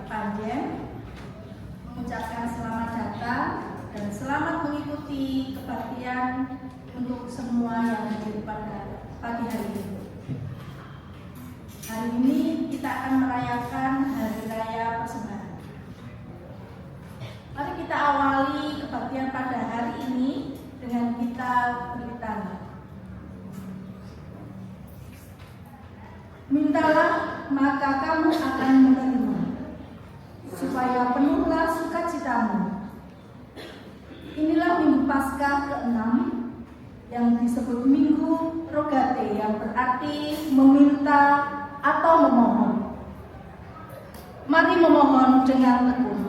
Panjen mengucapkan selamat datang dan selamat mengikuti kebaktian untuk semua yang hadir pada pagi hari ini. Hari ini kita akan merayakan Hari Raya Persembahan. Mari kita awali kebaktian pada hari ini dengan kita bertanya. Mintalah maka kamu akan menerima, supaya penuhlah sukacitamu. Inilah Minggu Paskah ke-6 yang disebut Minggu Rogate, yang berarti meminta atau memohon. Mari memohon dengan tekun.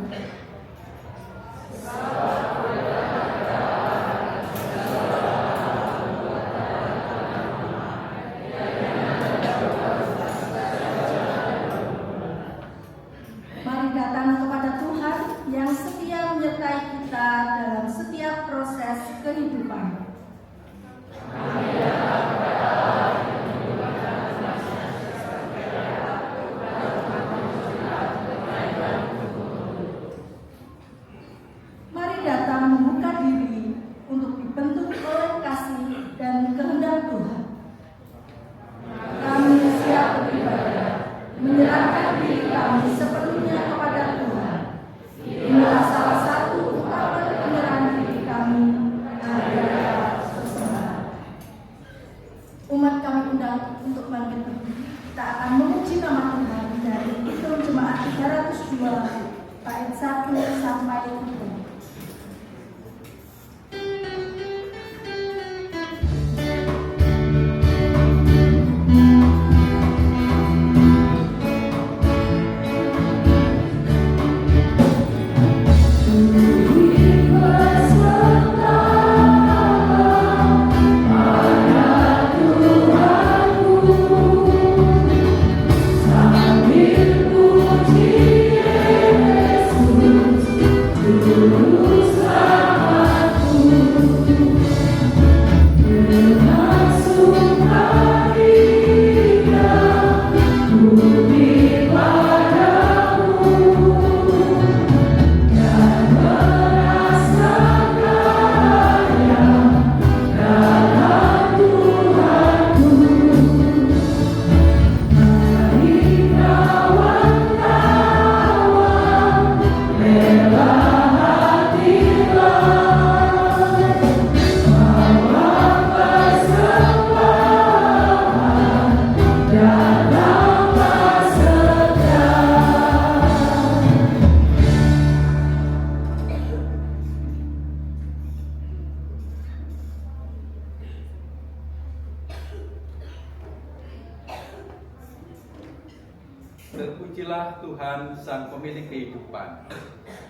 Mari datang kepada Tuhan yang setia menyertai kita dalam setiap proses kehidupan. Mari datang membuka diri untuk dibentuk oleh kasih dan kehendak Tuhan. Kami siap beribadah, menyerahkan diri kami sepenuhnya kepada Tuhan. Inilah salah satu ungkapan penyerahan diri kami adalah persembahan. Umat kami undang untuk bangkit berdiri. Kita akan memuji nama Tuhan dari Kidung Jemaat 302 bait 1 sampai 3. Terpujilah Tuhan Sang Pemilik kehidupan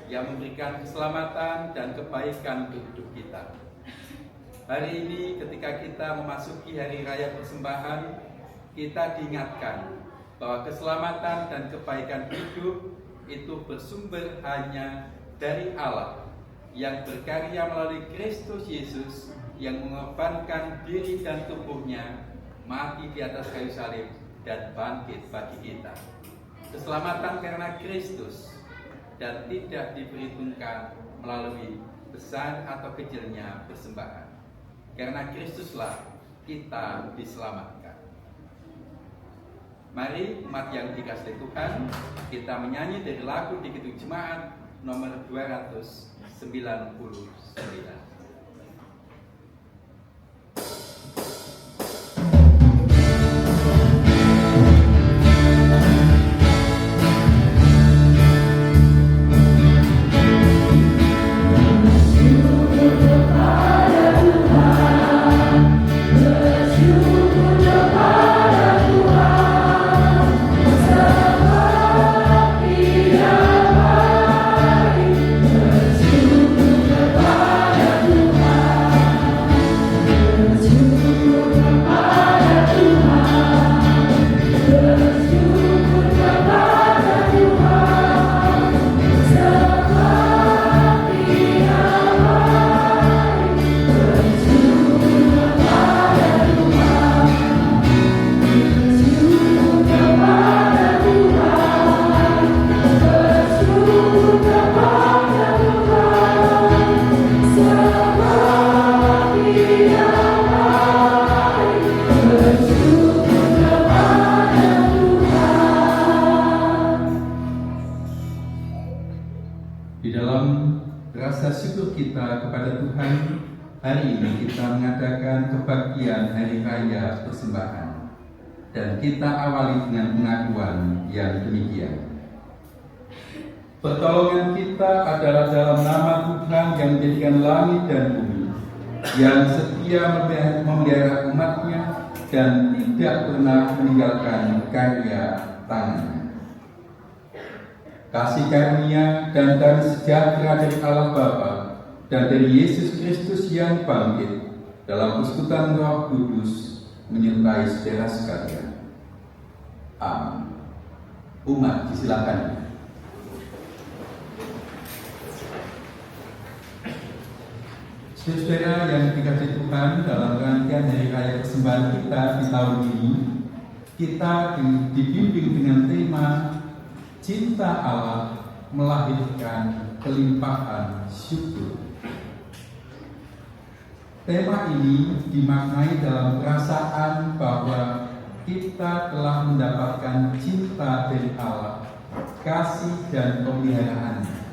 yang memberikan keselamatan dan kebaikan untuk hidup kita. Hari ini ketika kita memasuki Hari Raya Persembahan, kita diingatkan bahwa keselamatan dan kebaikan hidup itu bersumber hanya dari Allah yang berkarya melalui Kristus Yesus yang mengorbankan diri dan tubuhnya, mati di atas kayu salib dan bangkit bagi kita. Keselamatan karena Kristus dan tidak diperhitungkan melalui besar atau kecilnya persembahan. Karena Kristuslah kita diselamatkan. Mari umat yang dikasihi Tuhan, kita menyanyi dari lagu di Kidung Jemaat nomor 299. Bersyukur kepada kita kepada Tuhan, hari ini kita mengadakan kebaktian Hari Raya Persembahan. Dan kita awali dengan pengakuan yang demikian. Pertolongan kita adalah dalam nama Tuhan yang menjadikan langit dan bumi, yang setia memelihara umatnya dan tidak pernah meninggalkan karya tangannya. Kasih karunia dan damai sejahtera dari Allah Bapa dan dari Yesus Kristus yang bangkit dalam persekutuan Roh Kudus menyertai saudara sekalian. Amin. Umat disilakan. Saudara yang dikasihi Tuhan, dalam rangkaian Hari Raya Persembahan kita di tahun ini, kita dibimbing dengan tema Cinta Allah melahirkan kelimpahan syukur. Tema ini dimaknai dalam perasaan bahwa kita telah mendapatkan cinta dari Allah, kasih dan pemeliharaannya.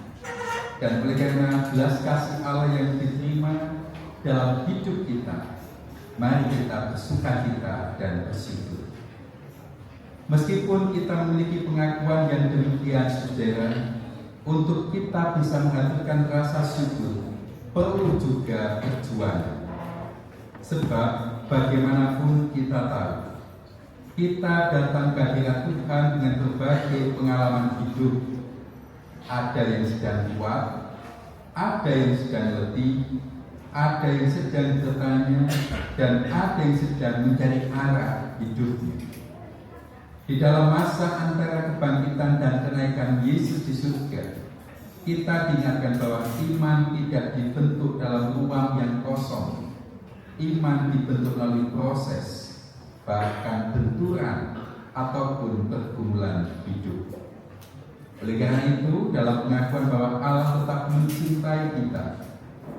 Dan oleh karena belas kasih Allah yang diterima dalam hidup kita, mari kita bersukacita dan bersyukur. Meskipun kita memiliki pengakuan yang demikian, saudara, untuk kita bisa menghadirkan rasa syukur, perlu juga perjuangan. Sebab bagaimanapun kita tahu, kita datang ke hadirat Tuhan dengan berbagai pengalaman hidup. Ada yang sedang kuat, ada yang sedang letih, ada yang sedang bertanya, dan ada yang sedang mencari arah hidupnya. Di dalam masa antara kebangkitan dan kenaikan Yesus di surga, kita diingatkan bahwa iman tidak dibentuk dalam ruang yang kosong. Iman dibentuk melalui proses, bahkan benturan ataupun pergumulan hidup. Oleh karena itu, dalam pengakuan bahwa Allah tetap mencintai kita,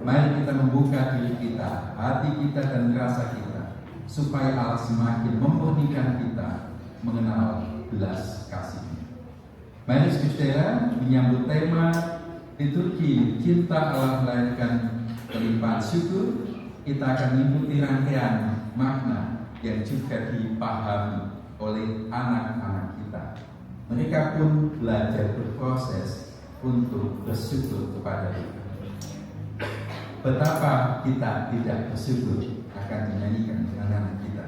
mari kita membuka diri kita, hati kita dan rasa kita, supaya Allah semakin memurnikan kita mengenal belas kasih-Nya. Mari saudara menyambut tema liturgi Cinta Allah melahirkan kelimpahan syukur. Kita akan mengikuti rangkaian makna yang juga dipahami oleh anak-anak kita. Mereka pun belajar berproses untuk bersyukur kepada Tuhan. Betapa kita tidak bersyukur akan dinyanyikan dengan anak kita.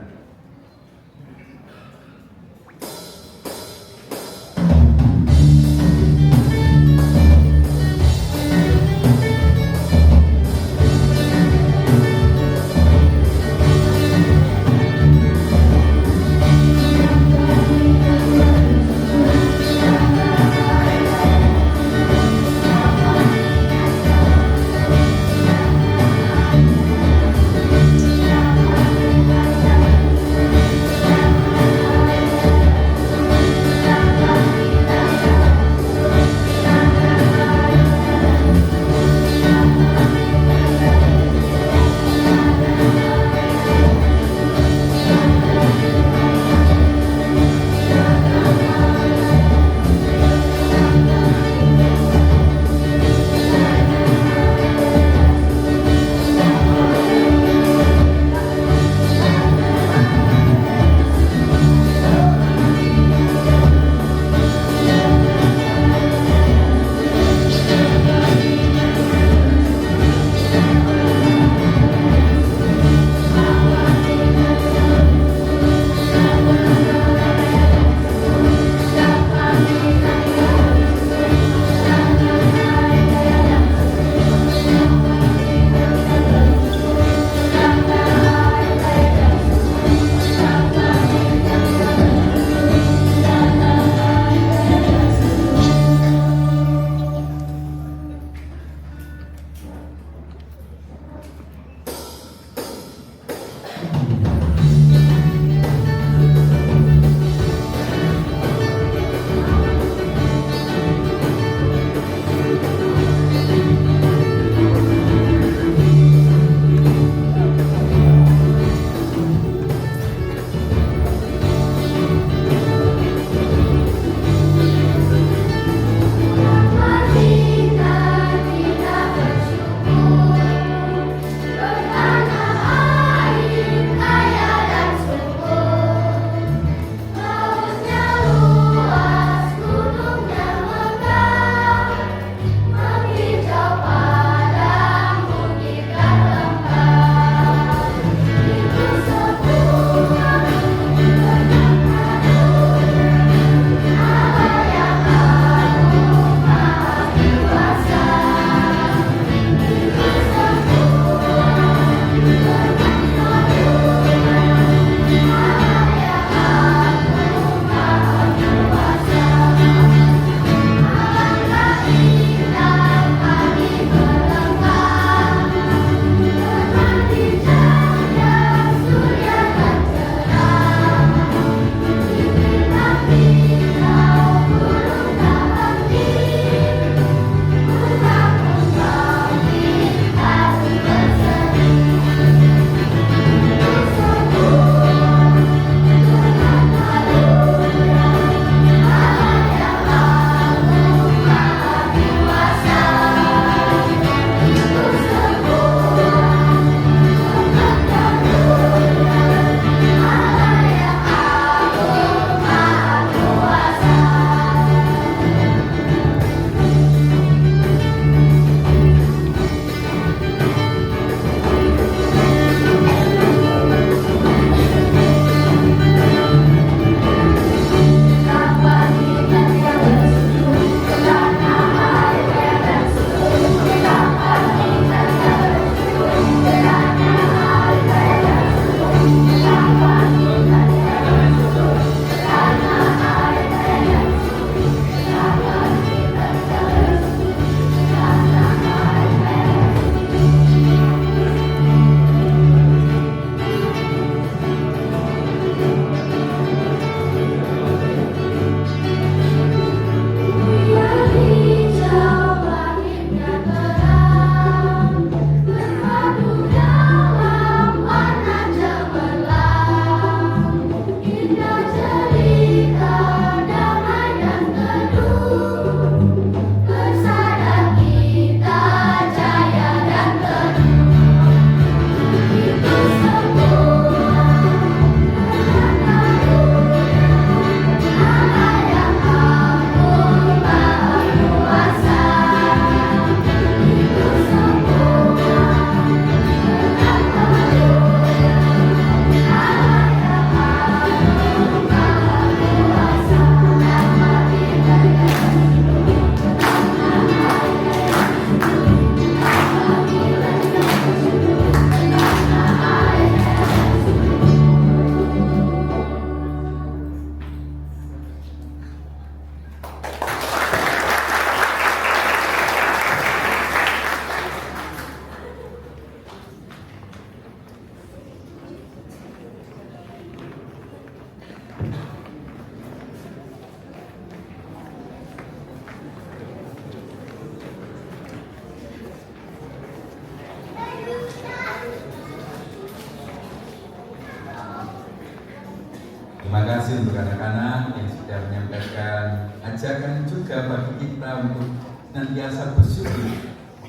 Terima kasih untuk anak-anak yang sudah menyampaikan ajakan juga bagi kita untuk senantiasa bersyukur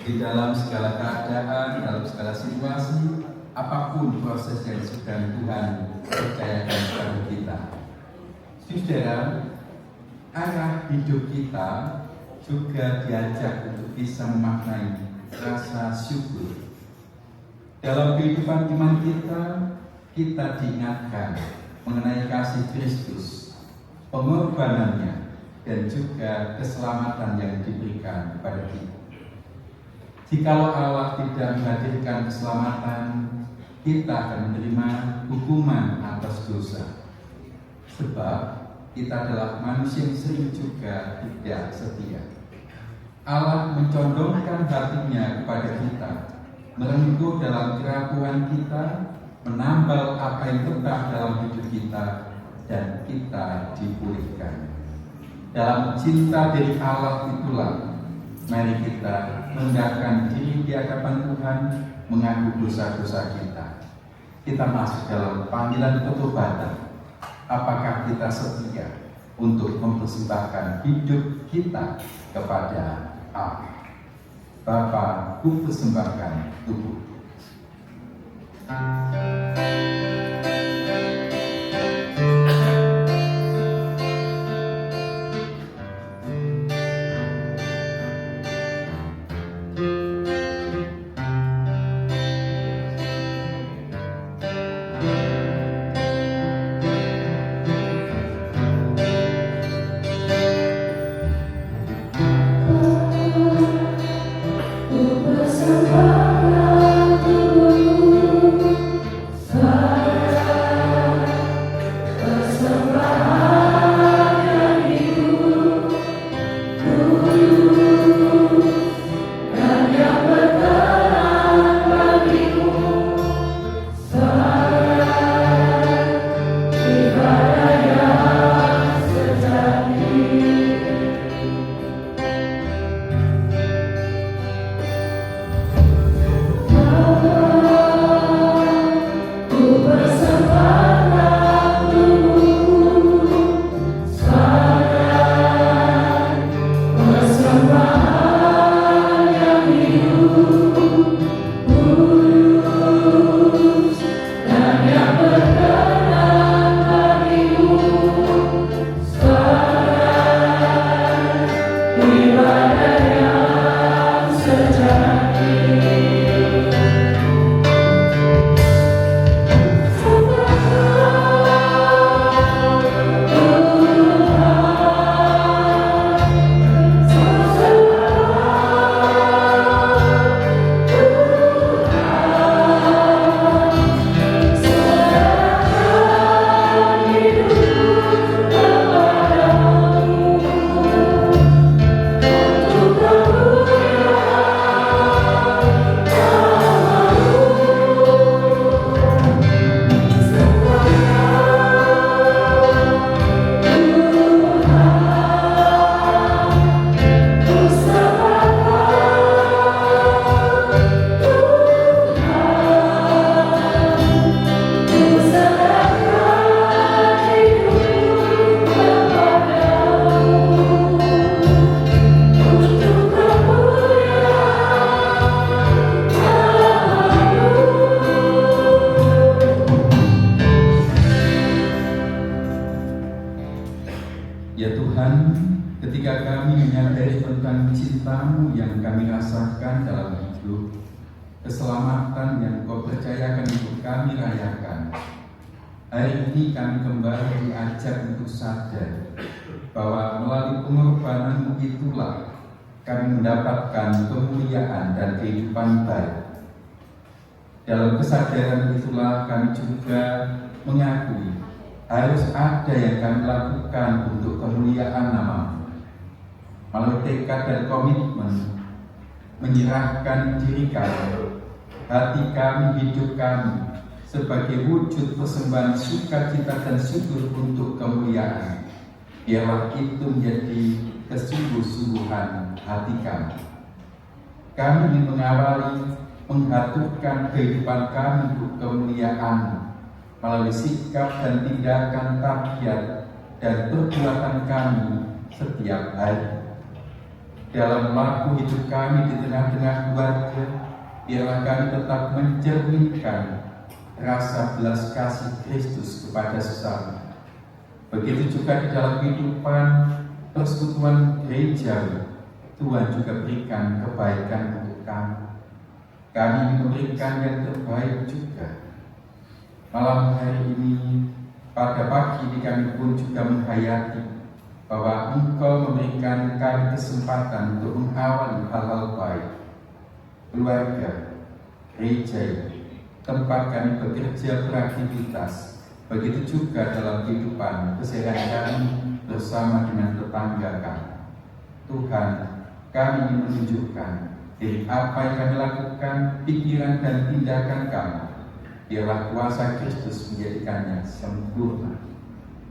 di dalam segala keadaan, dalam segala situasi, apapun proses yang sedang Tuhan percayakan kepada kita. Saudara, arah hidup kita juga diajak untuk bisa memaknai rasa syukur. Dalam kehidupan iman kita diingatkan mengenai kasih Kristus, pengorbanannya, dan juga keselamatan yang diberikan kepada kita. Jikalau Allah tidak menghadirkan keselamatan, kita akan menerima hukuman atas dosa. Sebab kita adalah manusia yang sering juga tidak setia. Allah mencondongkan hatinya kepada kita, merengkuh dalam kerapuhan kita, menambal apa yang tetap dalam hidup kita, dan kita dipulihkan. Dalam cinta dari Allah itulah, mari kita merendahkan diri di hadapan Tuhan, mengaku dosa-dosa kita. Kita masuk dalam panggilan pertobatan. Apakah kita setia untuk mempersembahkan hidup kita kepada Allah? Bapa, ku persembahkan tubuh. Ya Tuhan, ketika kami menyadari tentang cinta-Mu yang kami rasakan dalam hidup, keselamatan yang Kau percayakan untuk kami rayakan, hari ini kami kembali diajak untuk sadar bahwa melalui pengorbanan-Mu itulah kami mendapatkan kemuliaan dan kehidupan baik. Dalam kesadaran itulah kami juga mengakui harus ada yang kami lakukan untuk kemuliaan nama-Mu. Melalui tekad dan komitmen menyerahkan diri kami, hati kami, hidup kami sebagai wujud persembahan sukacita dan syukur untuk kemuliaan. Biarlah itu menjadi kesungguh-sungguhan hati kami. Kami ingin mengawali, menghaturkan kehidupan kami untuk kemuliaan-Mu, melalui sikap dan tindakan tabiat dan perbuatan kami setiap hari. Dalam laku hidup kami di tengah-tengah keluarga, biarlah kami tetap mencerminkan rasa belas kasih Kristus kepada sesama. Begitu juga di dalam kehidupan persekutuan gereja, Tuhan juga berikan kebaikan untuk kami. Kami memberikan yang terbaik juga. Malam hari ini, pada pagi ini kami pun juga menghayati bahwa Engkau memberikan kami kesempatan untuk mengawali hal-hal baik. Keluarga, gereja, tempat kami bekerja beraktivitas, begitu juga dalam kehidupan keseharian kami bersama dengan tetangga kami. Tuhan, kami ingin menunjukkan dari apa yang kami lakukan, pikiran dan tindakan kami, biarlah kuasa Kristus menjadikannya sempurna.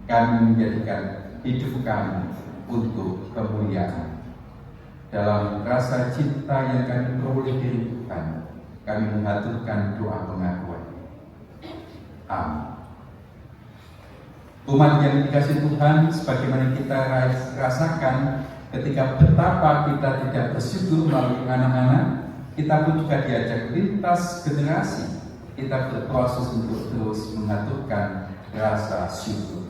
Kami menjadikan hidup kami untuk kemuliaan. Dalam rasa cinta yang kami peroleh dari Tuhan, kami mengaturkan doa pengakuan. Amin. Umat yang dikasihi Tuhan, sebagaimana kita rasakan ketika betapa kita tidak bersyukur melalui anak-anak, kita pun juga diajak lintas generasi. Kita berproses untuk terus mengaturkan rasa syukur.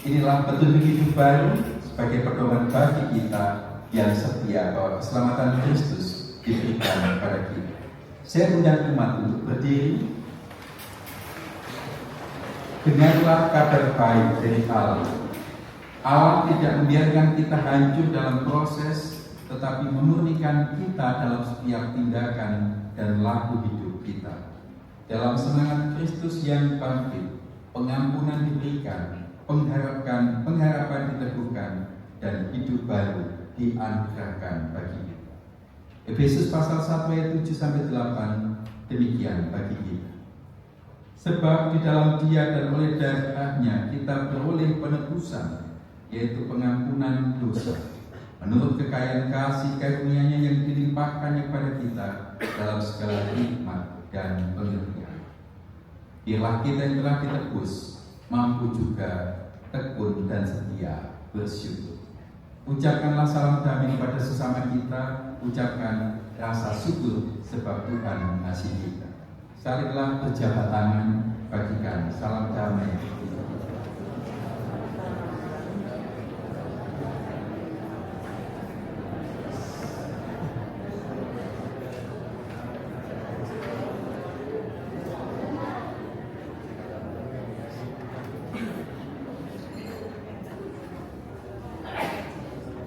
Inilah petunjuk hidup baru sebagai pedoman bagi kita yang setia bahwa keselamatan Kristus diberikan kepada kita. Saya undang umat untuk berdiri. Dengarlah kabar baik dari Allah. Allah tidak membiarkan kita hancur dalam proses, tetapi memurnikan kita dalam setiap tindakan dan laku hidup kita. Dalam semangat Kristus yang bangkit, pengampunan diberikan, pengharapan diteguhkan, dan hidup baru dianugerahkan bagi kita. Efesus pasal 1 ayat 7-8 demikian bagi kita. Sebab di dalam Dia dan oleh darahnya kita beroleh penebusan, yaitu pengampunan dosa, menurut kekayaan kasih karunia-Nya yang dilimpahkannya kepada kita dalam segala hikmat dan pengertian. Biarlah kita yang telah ditebus mampu juga tekun dan setia bersyukur. Ucapkanlah salam damai kepada sesama kita, ucapkan rasa syukur sebab Tuhan mengasihi kita. Salinglah berjabat tangan, bagikan salam damai.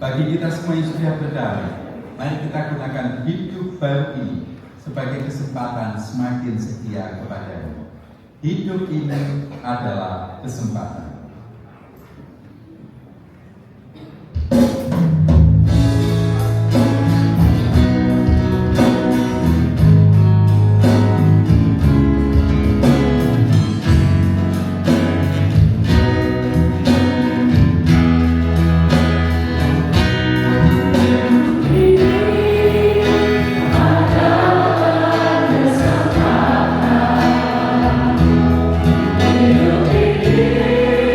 Bagi kita semua yang sudah berdamai, mari kita gunakan hidup baru ini sebagai kesempatan semakin setia kepada-Nya. Hidup ini adalah kesempatan. Hidup ini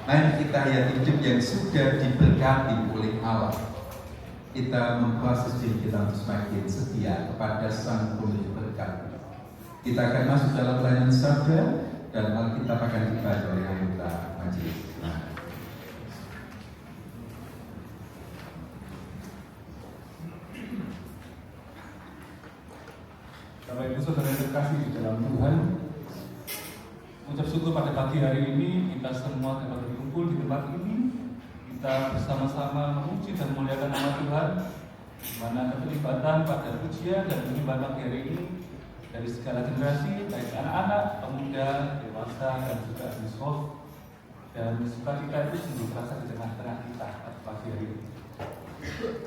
mari kita hayat hidup yang sudah diberkati oleh Allah. Kita memproses diri kita untuk semakin setia kepada Sang Pemberi berkat. Kita akan masuk dalam pelayanan sabda dan Alkitab akan dibaca oleh anggota majelis. Bapak Ibu Saudara yang terkasih di dalam Tuhan, ucap syukur pada pagi hari ini kita semua dapat berkumpul di tempat ini. Kita bersama-sama memuji dan memuliakan nama Tuhan, di mana keterlibatan pada pujian dan penyembahan pagi hari ini dari segala generasi, baik anak-anak, pemuda, dewasa, dan juga siswa. Dan sukacita itu sungguh terasa di tengah-tengah kita pada pagi hari ini.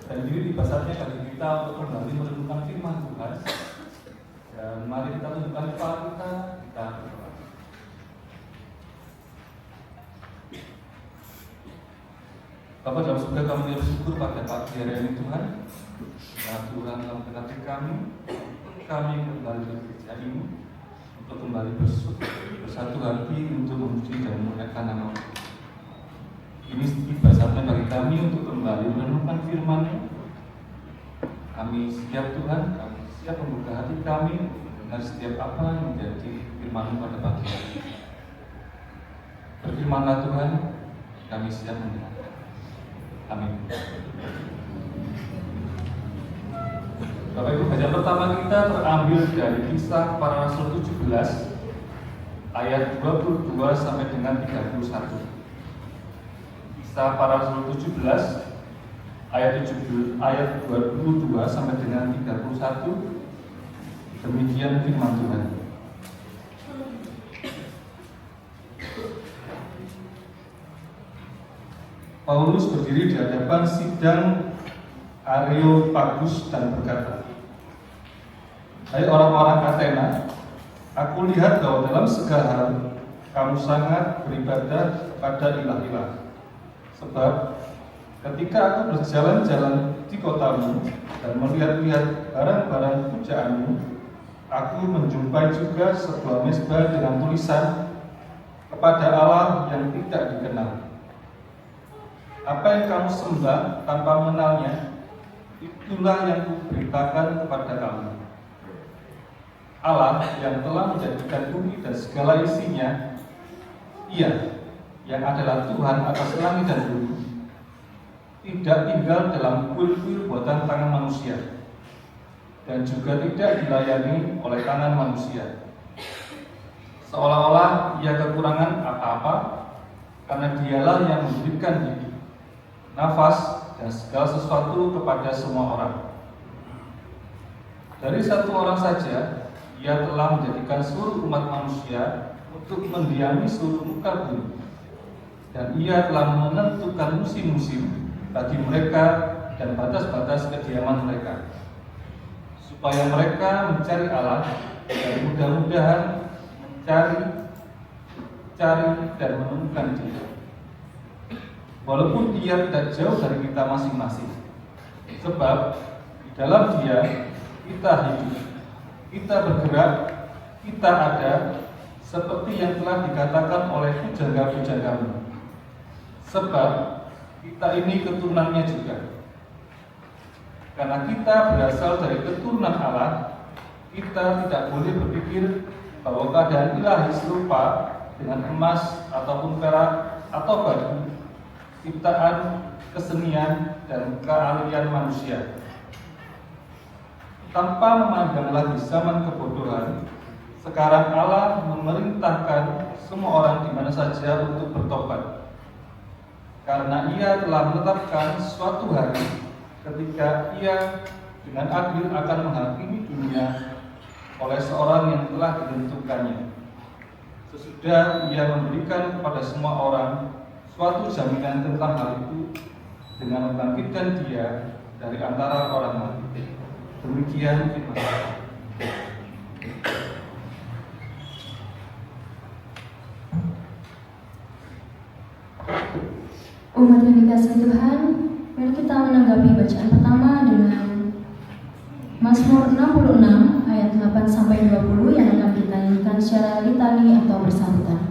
Dan ini tiba saatnya bagi kita untuk kembali merenungkan firman Tuhan. Dan mari kita tundukkan kepala kita berdoa. Bapa dalam surga, kami bersyukur pada pagi hari ini Tuhan. Ya Tuhan telah memberkati kami kembali ke gereja ini untuk kembali bersatu hati untuk memuji dan memuliakan nama. Ini tiba saatnya bagi kami untuk kembali merenungkan firman-Nya. Kami siap Tuhan, kami siap membuka hati kami dengan setiap apa yang menjadi firman-Mu pada pagi hari ini. Berfirmanlah Tuhan, kami siap mendengar. Amin. Bapak Ibu, bacaan pertama kita terambil dari Kisah Para Rasul 17 ayat 22 sampai dengan 31. Kisah Para Rasul 17 ayat 22 sampai dengan 31. Demikian firman Tuhan. Paulus berdiri di hadapan sidang Areopagus dan berkata, "Hai orang-orang Athena, aku lihat bahwa dalam segala hal kamu sangat beribadah kepada ilah-ilah. Sebab ketika aku berjalan-jalan di kotamu dan melihat-lihat barang-barang pujaanmu, aku menjumpai juga sebuah mezbah dengan tulisan kepada Allah yang tidak dikenal. Apa yang kamu sembah tanpa mengenalnya, itulah yang kuberitakan kepada kamu. Allah yang telah menjadikan bumi dan segala isinya, Ia yang adalah Tuhan atas langit dan bumi, tidak tinggal dalam kuil-kuil buatan tangan manusia, dan juga tidak dilayani oleh tangan manusia, seolah-olah Ia kekurangan apa-apa, karena Dialah yang memberikan hidup, nafas, dan segala sesuatu kepada semua orang. Dari satu orang saja, Ia telah menjadikan seluruh umat manusia untuk mendiami seluruh muka bumi. Dan Ia telah menentukan musim-musim bagi mereka dan batas-batas kediaman mereka, supaya mereka mencari Allah dan mudah-mudahan mencari dan menemukan Dia. Walaupun Dia tidak jauh dari kita masing-masing, sebab di dalam Dia kita hidup, kita bergerak, kita ada, seperti yang telah dikatakan oleh pujangga-pujanggamu. Sebab kita ini keturunannya juga. Karena kita berasal dari keturunan Allah, kita tidak boleh berpikir bahwa keadaan ilahi serupa dengan emas ataupun perak atau batu, ciptaan, kesenian, dan keahlian manusia. Tanpa memandang lagi zaman kebodohan, sekarang Allah memerintahkan semua orang di mana saja untuk bertobat. Karena Ia telah menetapkan suatu hari ketika Ia dengan adil akan menghakimi dunia oleh seorang yang telah ditentukannya. Sesudah Ia memberikan kepada semua orang suatu jaminan tentang hal itu dengan membangkitkan Dia dari antara orang mati. Demikian firman Tuhan. Umat yang dikasihi Tuhan, mari kita menanggapi bacaan pertama dengan Mazmur 66 ayat 8 sampai 20 yang akan kita nyanyikan secara litani atau bersahutan.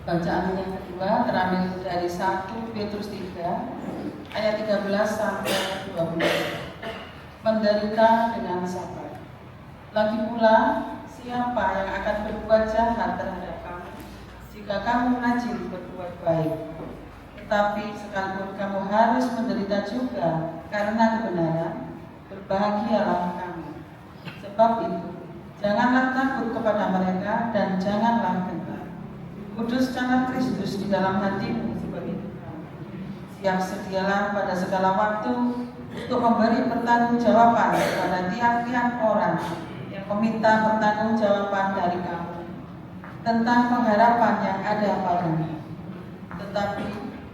Bacaan yang kedua terambil dari 1 Petrus 3 ayat 13 sampai 20. Menderita dengan sabar. Lagi pula, siapa yang akan berbuat jahat terhadap kamu jika kamu rajin berbuat baik? Tetapi sekalipun kamu harus menderita juga karena kebenaran, berbahagialah kamu. Sebab itu, janganlah takut kepada mereka dan janganlah gentar. Kuduskanlah Kristus di dalam hatimu sebagai Tuhan. Siap sedialah pada segala waktu untuk memberi pertanggungjawaban kepada tiap-tiap orang yang meminta pertanggungjawaban dari kamu tentang pengharapan yang ada padamu. Tetapi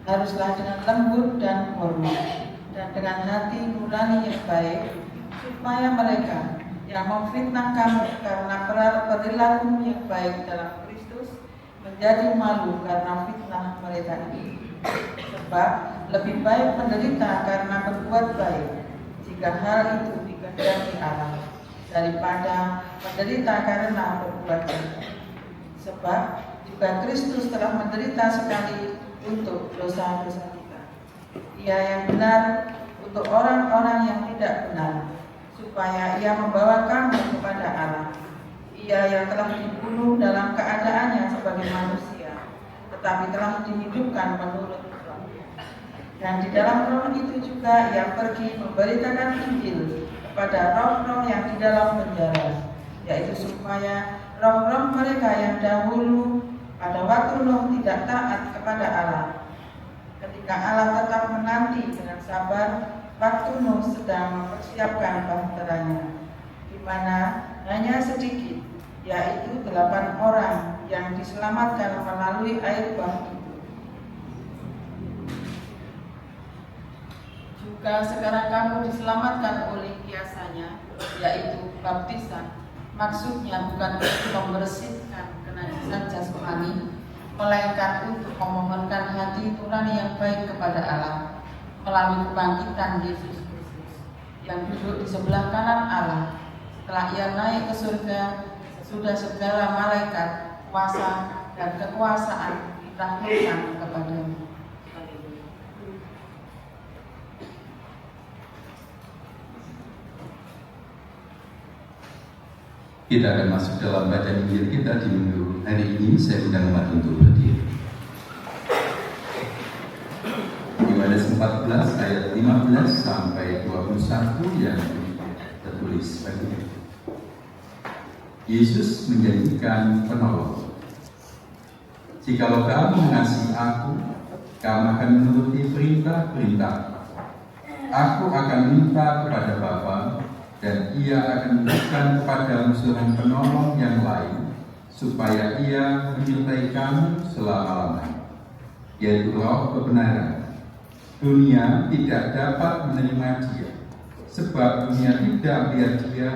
haruslah dengan lembut dan hormat dan dengan hati nurani yang baik, supaya mereka yang memfitnah kamu karena perilaku yang baik dalam Kristus menjadi malu karena fitnah mereka ini. Sebab lebih baik menderita karena berbuat baik, jika hal itu dikehendaki Allah, daripada menderita karena berbuat jahat. Sebab juga Kristus telah menderita sekali untuk dosa-dosa kita. Ia yang benar untuk orang-orang yang tidak benar, supaya ia membawa kamu kepada Allah. Ia yang telah dibunuh dalam keadaannya sebagai manusia, tetapi telah dihidupkan menurut Roh. Dan di dalam Roh itu juga ia pergi memberitakan Injil kepada roh-roh yang di dalam penjara, yaitu supaya roh-roh mereka yang dahulu pada waktu Nuh tidak taat kepada Allah, ketika Allah tetap menanti dengan sabar waktu Nuh sedang mempersiapkan bahteranya, di mana hanya sedikit, yaitu 8 orang yang diselamatkan melalui air bah itu. Juga sekarang kamu diselamatkan oleh kiasannya, yaitu baptisan. Maksudnya bukan untuk membersihkan kenajisan jasmani, melainkan untuk memohonkan hati nurani yang baik kepada Allah melalui kebangkitan Yesus Kristus yang duduk di sebelah kanan Allah setelah ia naik ke surga, sudah segala malaikat, kuasa dan kekuasaan ditaklukkan kepadanya. Kita akan masuk dalam bacaan Injil kita di minggu hari ini. Saya undang umat untuk berdiri. Yohanes 14 ayat 15 sampai 21 yang tertulis begini. Yesus menjanjikan penolong. Jikalau kamu mengasihi aku, kamu akan menuruti perintah-perintah. Aku akan minta kepada Bapa, dan ia akan memberikan kepadamu seorang penolong yang lain, supaya ia menyertai kamu selama-lamanya, yaitu Roh kebenaran. Dunia tidak dapat menerima dia, sebab dunia tidak melihat dia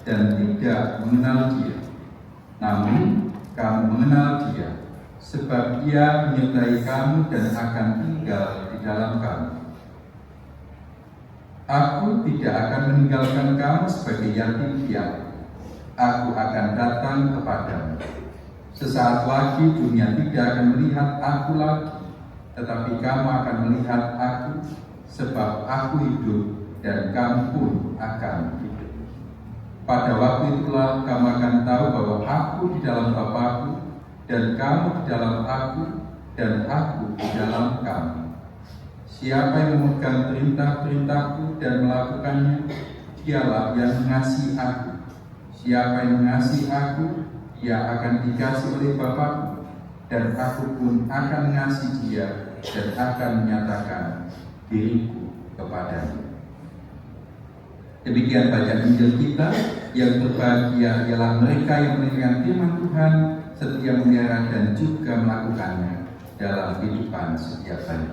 dan tidak mengenal dia. Namun kamu mengenal dia, sebab ia menyertai kamu dan akan tinggal di dalam kamu. Aku tidak akan meninggalkan kamu sebagai yatim piatu. Aku akan datang kepadamu. Sesaat lagi dunia tidak akan melihat aku lagi, tetapi kamu akan melihat aku, sebab aku hidup dan kamu pun akan hidup. Pada waktu itulah kamu akan tahu bahwa aku di dalam Bapa-Ku, dan kamu di dalam aku, dan aku di dalam kamu. Siapa yang memegang perintah-perintahku dan melakukannya, dialah yang mengasihi aku. Siapa yang mengasihi aku, dia akan dikasihi oleh Bapa-Ku, dan aku pun akan mengasihi dia dan akan menyatakan diriku kepadanya. Demikian bacaan Injil kita. Yang berbahagia ialah mereka yang mendengarkan firman Tuhan, setia memelihara dan juga melakukannya dalam kehidupan setiap hari.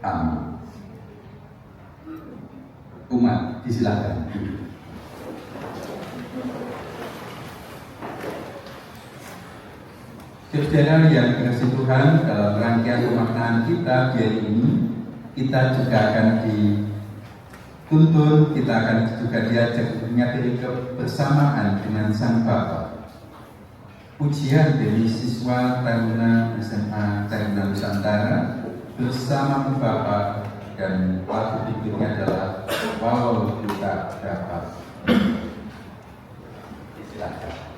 Amin. Umat, disilakan. Saudara yang dikasihi Tuhan, dalam rangkaian pemaknaan kita hari ini, kita juga akan dituntun, kita akan juga diajak menyadari kebersamaan dengan Sang Bapa. Pujian dari siswa Taruna SMA Taruna Nusantara bersama Bapak dan lagu berikutnya adalah Walau Kita Dapat. Silakan.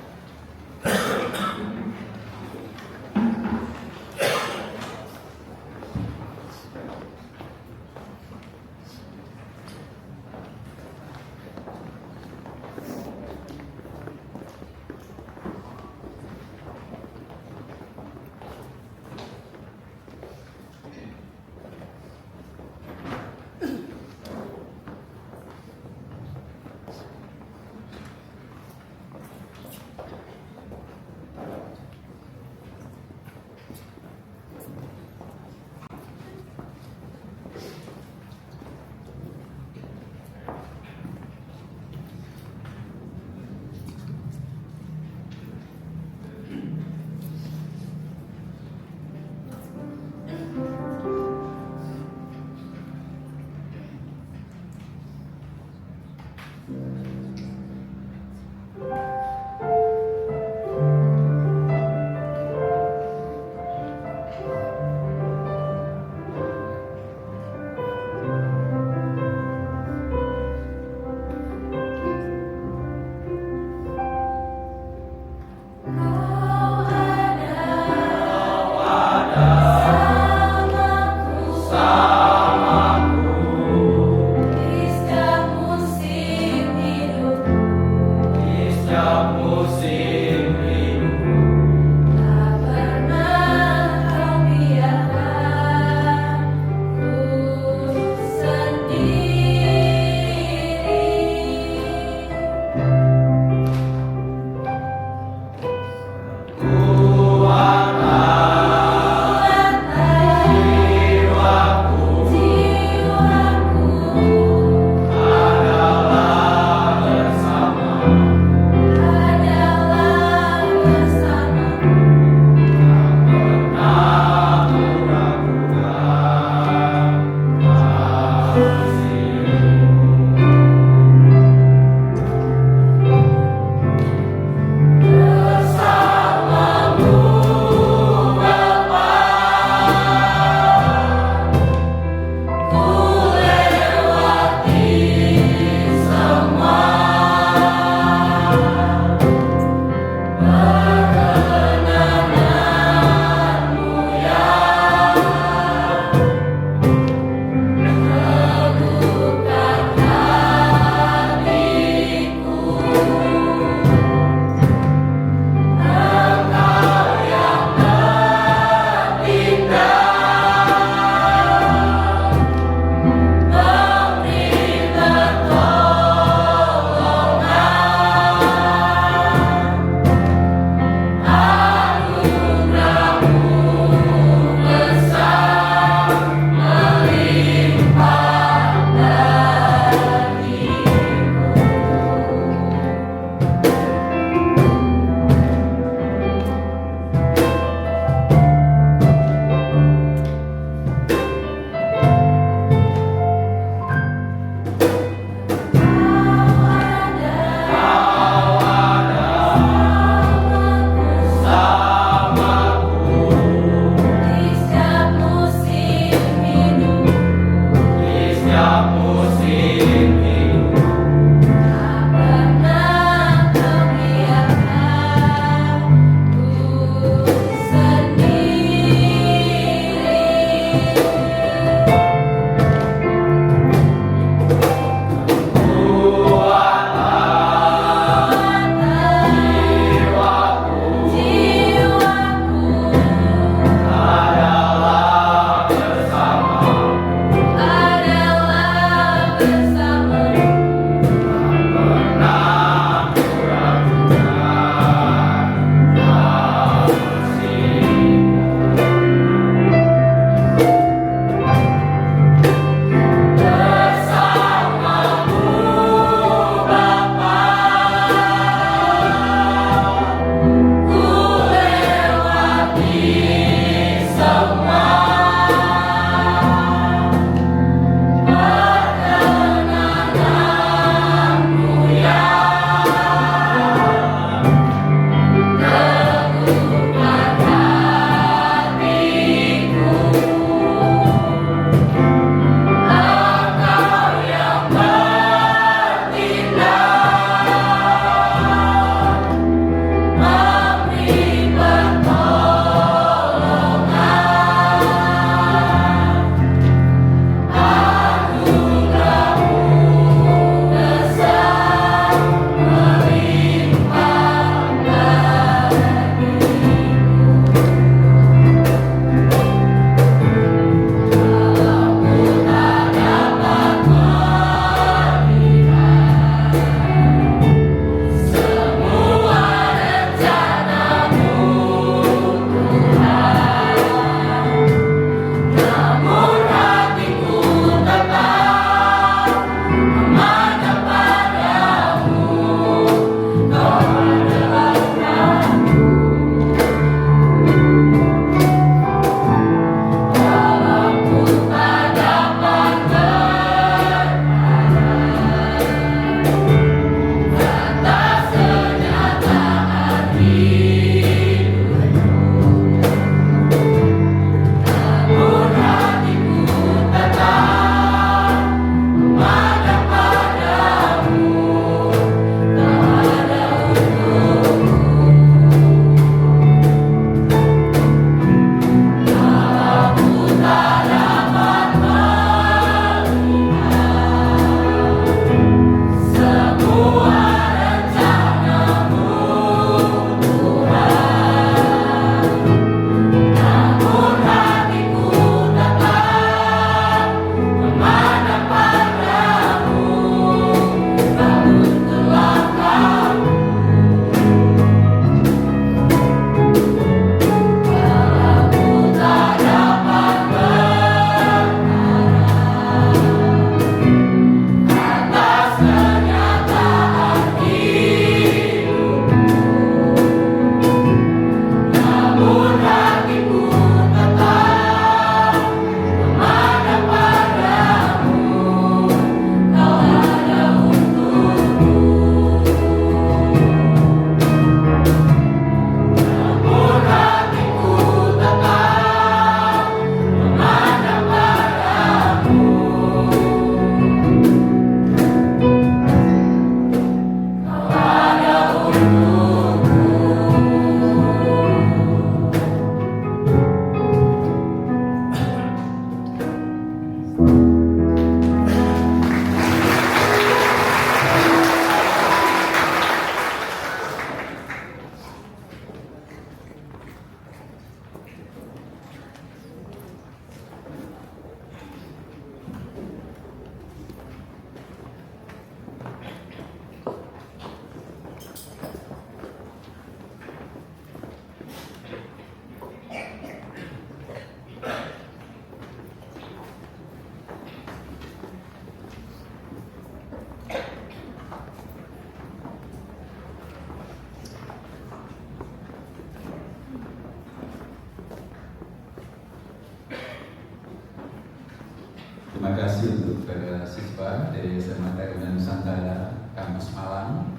Terima kasih untuk para siswa dari SMA Taruna Nusantara Kampus Malang.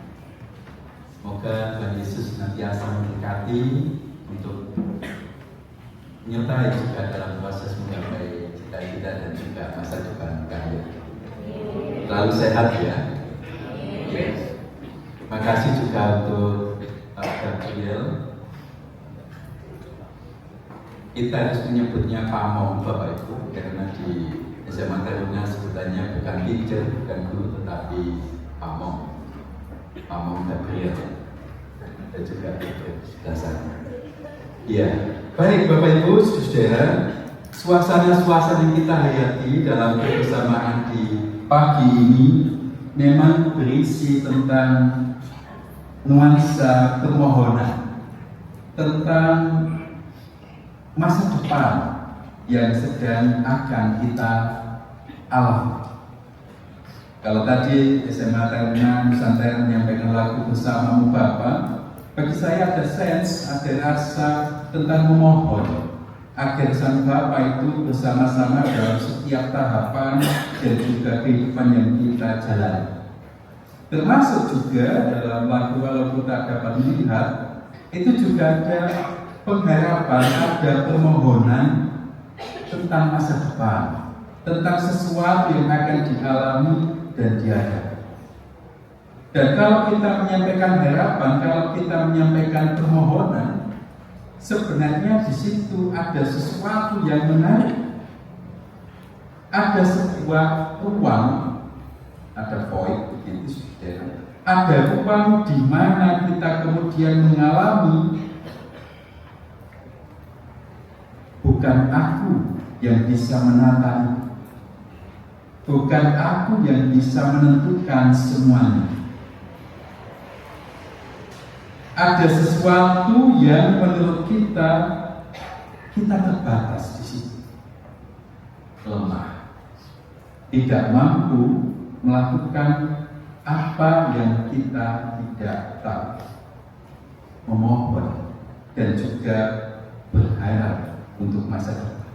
Semoga Tuhan Yesus senantiasa memberkati untuk menyertai juga dalam proses menggapai cita-cita dan juga masa depan kalian. Selalu sehat ya. Yes. Terima kasih juga untuk Pak Gabriel. Kita harus menyebutnya Pamong Bapak Ibu, karena di SMA Taruna sebutannya bukan teacher, bukan guru, tetapi Pamong Gabriel. Dan juga dasarnya. Iya, baik Bapak Ibu, Saudara, suasana-suasana yang kita hayati dalam kebersamaan di pagi ini memang berisi tentang nuansa permohonan, tentang masa depan yang sedang akan kita alami. Kalau tadi SMA Taruna Nusantara menyampaikan lagu Bersamamu Bapa, bagi saya ada sense, ada rasa tentang memohon agar Sang Bapa itu bersama-sama dalam setiap tahapan dan juga kehidupan yang kita jalani. Termasuk juga dalam lagu Walaupun Tak Dapat Melihat, itu juga ada pengharapan, ada permohonan tentang masa depan, tentang sesuatu yang akan dialami dan dihadapi. Dan kalau kita menyampaikan harapan, kalau kita menyampaikan permohonan, sebenarnya di situ ada sesuatu yang menarik. Ada sebuah ruang, ada void begitu saudara. Ada ruang di mana kita kemudian mengalami bukan aku yang bisa menata, bukan aku yang bisa menentukan semuanya. Ada sesuatu yang menurut kita terbatas di situ, lemah, tidak mampu melakukan apa yang kita tidak tahu, memohon dan juga berharap untuk masa depan.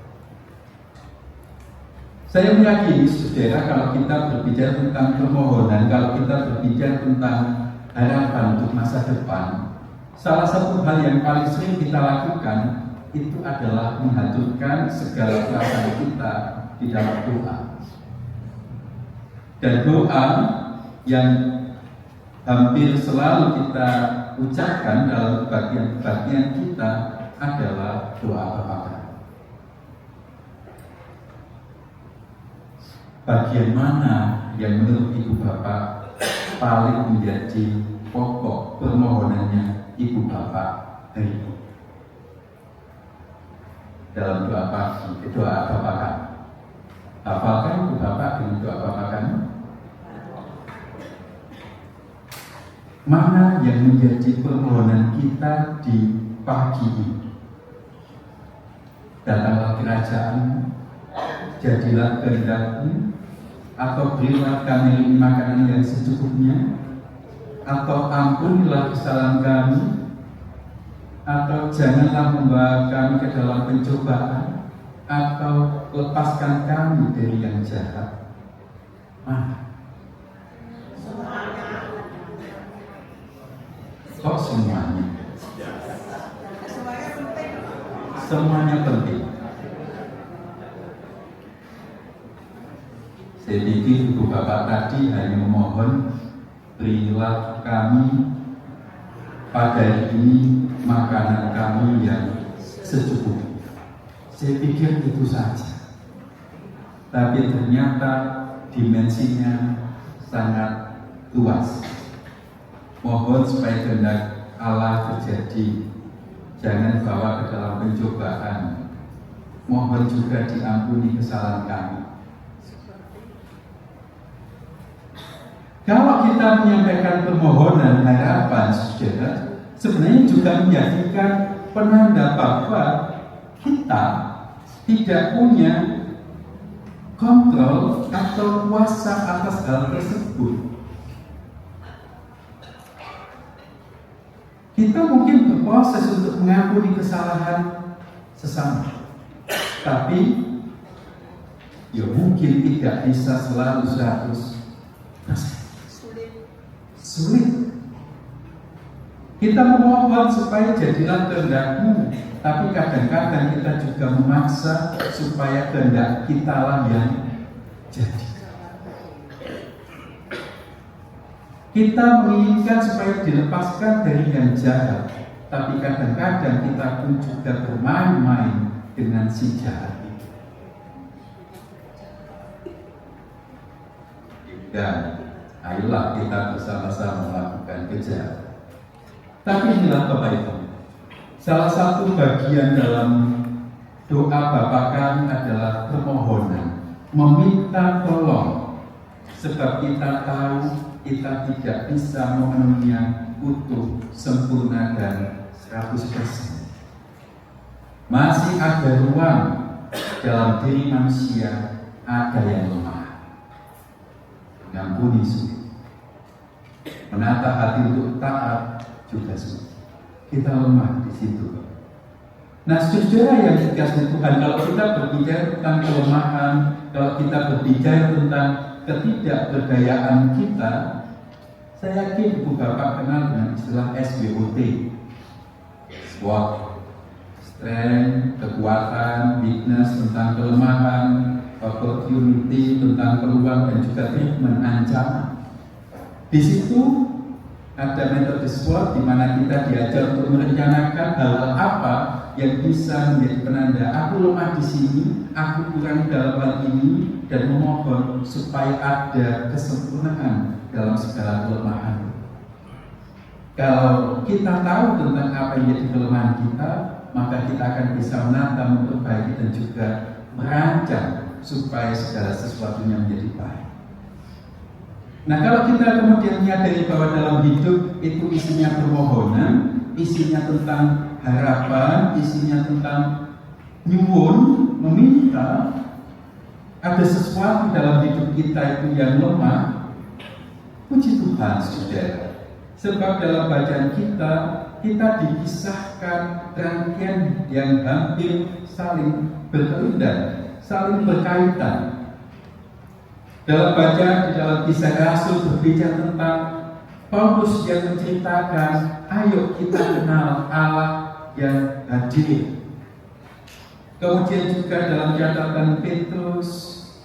Saya meyakini saudara, kalau kita berbicara tentang permohonan, kalau kita berbicara tentang harapan untuk masa depan, salah satu hal yang paling sering kita lakukan itu adalah menghaturkan segala perasaan kita di dalam doa. Dan doa yang hampir selalu kita ucapkan dalam bagian-bagian kita adalah doa Bapa. Bagian mana yang menurut Ibu Bapak paling menjadi pokok permohonannya Ibu Bapak hari ini? Dalam doa pagi, doa Bapak kan? Hafalkan Ibu Bapak dengan doa Bapak kan? Mana yang menjadi permohonan kita di pagi ini? Datanglah kerajaan, jadilah kehendak-Mu, atau berilah kami makanan yang secukupnya, atau ampunilah kesalahan kami, atau janganlah membawa kami ke dalam pencobaan, atau lepaskan kami dari yang jahat. Mana? Kok semuanya? Semuanya penting. Saya pikir Ibu Bapak tadi hanya memohon, berilah kami pada hari ini makanan kami yang secukupnya. Saya pikir itu saja. Tapi ternyata dimensinya sangat luas. Mohon supaya kehendak Allah terjadi, jangan bawa ke dalam pencobaan. Mohon juga diampuni kesalahan kami. Kalau kita menyampaikan permohonan harapan, saudara, sebenarnya juga menjadikan penanda bahwa kita tidak punya kontrol atau kuasa atas hal tersebut. Kita mungkin berproses untuk mengampuni kesalahan sesama, tapi ya mungkin tidak bisa selalu 100%. Sulit. Kita memohon supaya jadilah kehendak-Mu, tapi kadang-kadang kita juga memaksa supaya kehendak kita lah yang jadi. Kita menginginkan supaya dilepaskan dari yang jahat, tapi kadang-kadang kita pun juga bermain-main dengan si jahat itu. Dan ayolah kita bersama-sama melakukan kejahatan. Tapi inilah Bapak Ibu, salah satu bagian dalam doa Bapa Kami adalah permohonan, meminta tolong, sebab kita tahu kita tidak bisa memenuhi yang utuh, sempurna dan 100%. Masih ada ruang dalam diri manusia, ada yang lemah. Mengampuni sulit, menata hati untuk taat juga sulit. Kita lemah di situ. Nah, saudara yang dikasihi Tuhan, kalau kita berbicara tentang kelemahan, kalau kita berbicara tentang ketidakberdayaan kita, saya yakin Ibu Bapak kenal dengan istilah SWOT. SWOT, strength, kekuatan, weakness tentang kelemahan, opportunity tentang peluang, dan juga treatment, ancaman. Di situ ada metode SWOT di mana kita diajar untuk merencanakan hal apa yang bisa menjadi penanda aku lemah di sini, aku kurang dalam hal ini, dan memohon supaya ada kesempurnaan dalam segala kelemahan. Kalau kita tahu tentang apa yang menjadi kelemahan kita, maka kita akan bisa menata, memperbaiki, dan juga merancang supaya segala sesuatunya menjadi baik. Nah, kalau kita kemudian menyadari bahwa dalam hidup itu isinya permohonan, isinya tentang harapan, isinya tentang nyuwun, meminta, ada sesuatu dalam hidup kita itu yang lemah, puji Tuhan, saudara. Sebab dalam bacaan kita dikisahkan rangkaian yang hampir saling berkelindan, saling berkaitan. Dalam bacaan di dalam Kisah Rasul berbicara tentang Paulus yang menceritakan, ayo kita kenal Allah yang hadir. Kemudian juga dalam catatan Petrus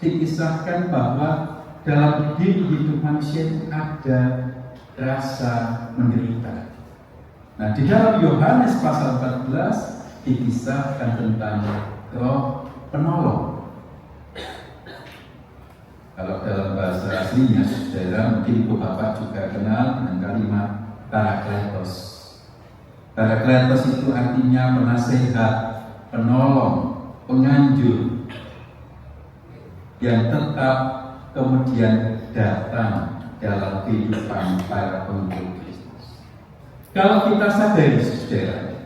dikisahkan bahwa dalam diri hidup manusia itu ada rasa menderita. Nah, di dalam Yohanes pasal 14 dikisahkan tentang Roh Penolong. Kalau dalam bahasa aslinya, saudara, mungkin Ibu Bapak juga kenal dengan kalimat Parakletos. Parakletos itu artinya penasehat, penolong, penganjur yang tetap kemudian datang dalam kehidupan para pengikut Kristus. Kalau kita sadari, saudara,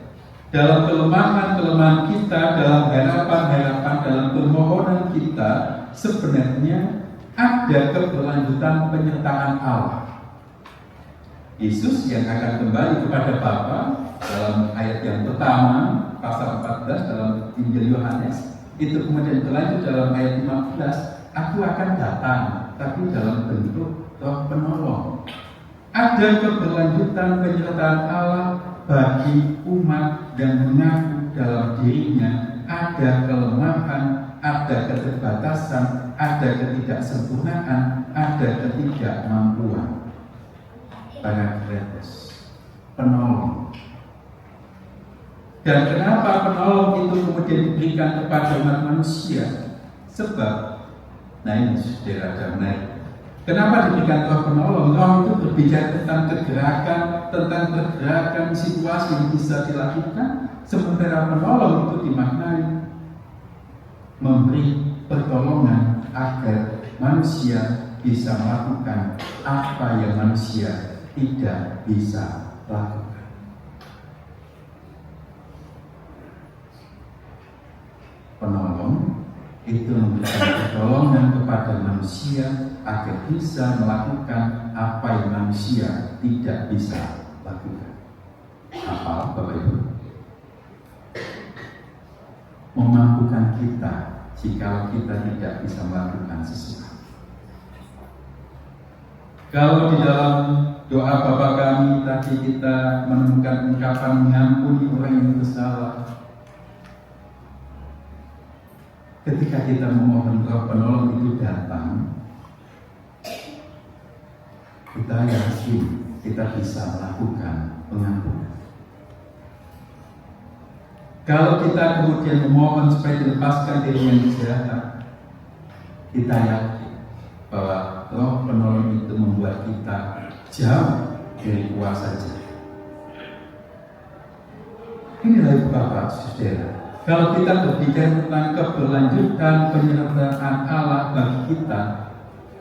dalam kelemahan-kelemahan kita, dalam harapan-harapan, dalam permohonan kita, sebenarnya ada keberlanjutan penyertaan Allah. Yesus yang akan kembali kepada Bapa dalam ayat yang pertama, pasal 14 dalam Injil Yohanes, itu kemudian berlanjut dalam ayat 15, aku akan datang, tapi dalam bentuk Roh Penolong. Ada keberlanjutan penyertaan Allah bagi umat yang mengaku dalam dirinya ada kelemahan, ada keterbatasan, ada ketidaksempurnaan, ada ketidakmampuan. Parakletos, penolong. Dan kenapa penolong itu kemudian diberikan kepada umat manusia? Sebab, nah ini saudara dan menarik. Kenapa diberikan Roh Penolong? Roh itu berbicara tentang pergerakan situasi yang bisa dilakukan. Sementara penolong itu dimaknai memberi pertolongan agar manusia bisa melakukan apa yang manusia tidak bisa lakukan. Penolong itu memberikan pertolongan kepada manusia agar bisa melakukan apa yang manusia tidak bisa lakukan. Apa, Bapak Ibu? Memampukan kita jika kita tidak bisa melakukan sesuatu. Kalau di dalam doa Bapa kami tadi kita menemukan ungkapan mengampuni orang yang bersalah, ketika kita memohon Roh Penolong itu datang, kita yakin kita bisa melakukan pengampunan. Kalau kita kemudian memohon supaya dilepaskan dari yang jahat, kita yakin bahwa Roh Penolong itu membuat kita jauh dari kuasa jahat. Inilah Ibu Bapak, Saudara. Kalau kita berbicara tentang keberlanjutan penyertaan Allah bagi kita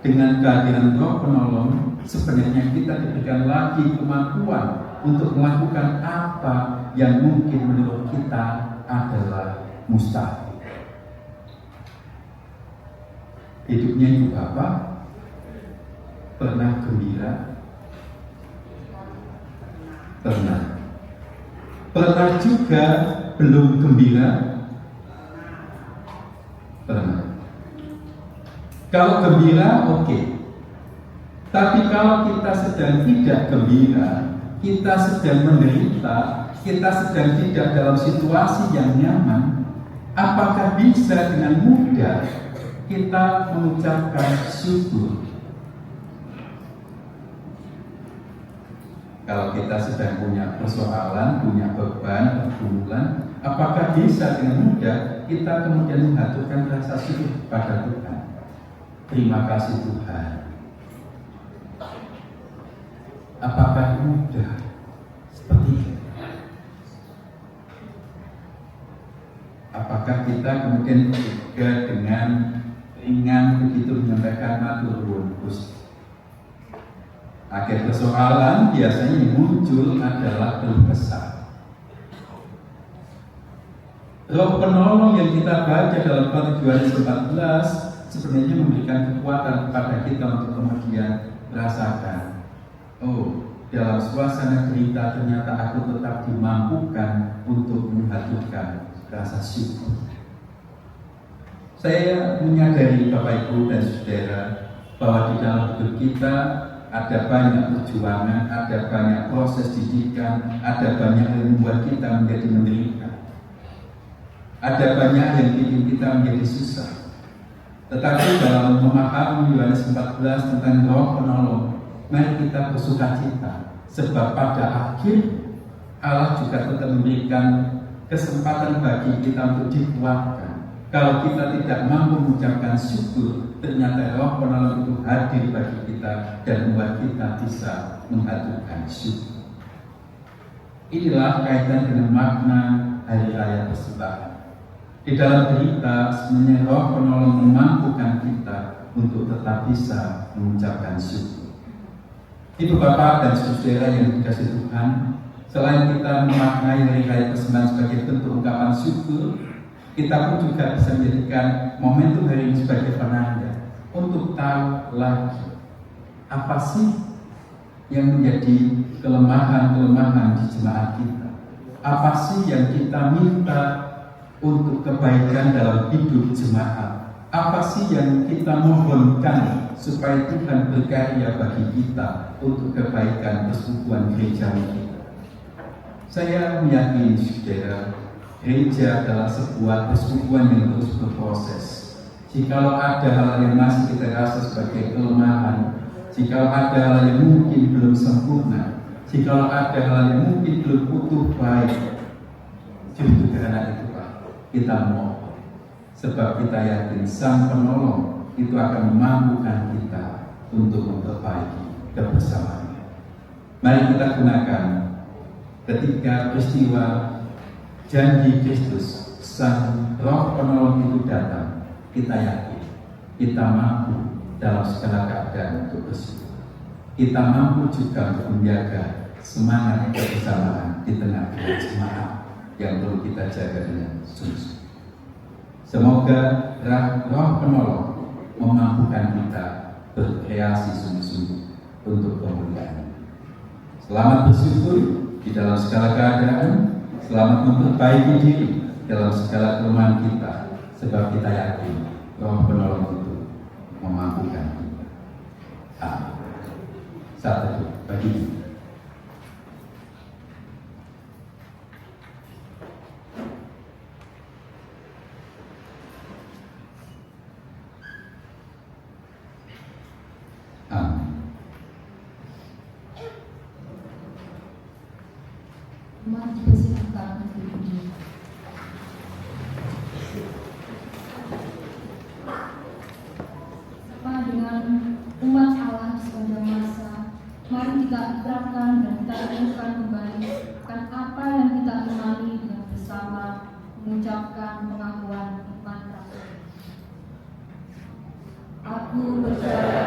dengan kehadiran Roh Penolong, sebenarnya kita diberikan lagi kemampuan untuk melakukan apa yang mungkin menurut kita adalah mustahil. Hidupnya Ibu Bapak pernah gembira? Pernah. Pernah juga belum gembira? Pernah. Kalau gembira, oke. Tapi kalau kita sedang tidak gembira, kita sedang menderita, kita sedang tidak dalam situasi yang nyaman, apakah bisa dengan mudah kita mengucapkan syukur? Kalau kita sedang punya persoalan, punya beban, pergumulan, apakah bisa dengan mudah kita kemudian mengaturkan rasa syukur kepada Tuhan? Terima kasih Tuhan. Apakah mudah seperti itu? Apakah kita kemudian juga dengan ringan begitu menyampaikan matur nuwun Gusti? Akhir persoalan biasanya yang muncul adalah keluh kesah. Roh Penolong yang kita baca dalam Yohanes 14 sebenarnya memberikan kekuatan kepada kita untuk kemudian merasakan, oh, dalam suasana derita ternyata aku tetap dimampukan untuk menghaturkan rasa syukur. Saya menyadari Bapak Ibu dan Saudara bahwa di dalam hidup kita ada banyak perjuangan, ada banyak proses didikan, ada banyak yang membuat kita menjadi menderita, ada banyak yang bikin kita menjadi susah. Tetapi dalam memahami Yohanes 14 tentang Roh Penolong, mari kita bersukacita, sebab pada akhir Allah juga tetap memberikan kesempatan bagi kita untuk dikuatkan. Kalau kita tidak mampu mengucapkan syukur, ternyata Roh Penolong itu hadir bagi kita dan membuat kita bisa menghaturkan syukur. Inilah kaitan dengan makna hari raya persembahan. Di dalam derita, sebenarnya Roh Penolong memampukan kita untuk tetap bisa mengucapkan syukur. Ibu Bapak dan Saudara yang dikasihi Tuhan, selain kita memaknai hari raya persembahan sebagai bentuk ungkapan syukur, kita pun juga bisa menjadikan momentum hari ini sebagai penanda untuk tahu lagi apa sih yang menjadi kelemahan-kelemahan di jemaat kita. Apa sih yang kita minta untuk kebaikan dalam hidup jemaat? Apa sih yang kita mohonkan supaya Tuhan berkarya bagi kita untuk kebaikan persekutuan gereja kita? Saya meyakini saudara, gereja adalah sebuah persekutuan yang terus berproses. Jikalau ada hal yang masih kita rasa sebagai kelemahan, jikalau ada hal yang mungkin belum sempurna, jikalau ada hal yang mungkin belum utuh baik, justru karena itu kita mohon, sebab kita yakin Sang Penolong itu akan memampukan kita untuk memperbaiki kebersamaannya. Mari kita gunakan ketika peristiwa janji Kristus, Sang Roh Penolong itu datang, kita yakin kita mampu dalam segala keadaan untuk bersyukur. Kita mampu juga untuk menjaga semangat kebersamaan di tengah-tengah jemaat yang perlu kita jaga dengan sungguh. Semoga Roh Penolong memampukan kita berkreasi sungguh-sungguh untuk kemuliaan. Selamat bersyukur di dalam segala keadaan. Selamat memperbaiki diri dalam segala kelemahan kita. sebab kita yakin Roh Penolong itu memampukan kita. Amin. Saat itu bagi Amin. Umat dipersilakan untuk berdiri. Sama dengan umat Allah di sepanjang masa, mari kita ikrarkan dan kita renungkan kembali akan apa yang kita imani dengan bersama mengucapkan pengakuan iman Rasul. Aku percaya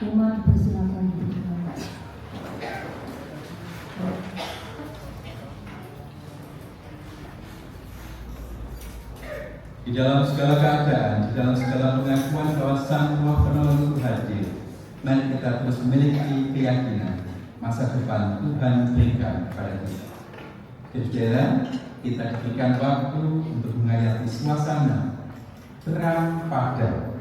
umat persilakan berdiri. Di dalam segala keadaan, di dalam segala pengakuan bahwa Sang Roh Penolong itu hadir, mari kita terus memiliki keyakinan masa depan Tuhan berikan kepada kita. Saudara, kita diberikan waktu untuk menghayati suasana terang padam.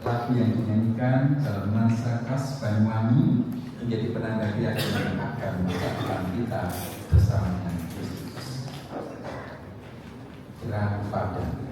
Lagu yang dinyanyikan dalam masa khas Banyuwangi menjadi penanda keyakinan akan masa depan kita bersama dengan Yesus. Terang padam.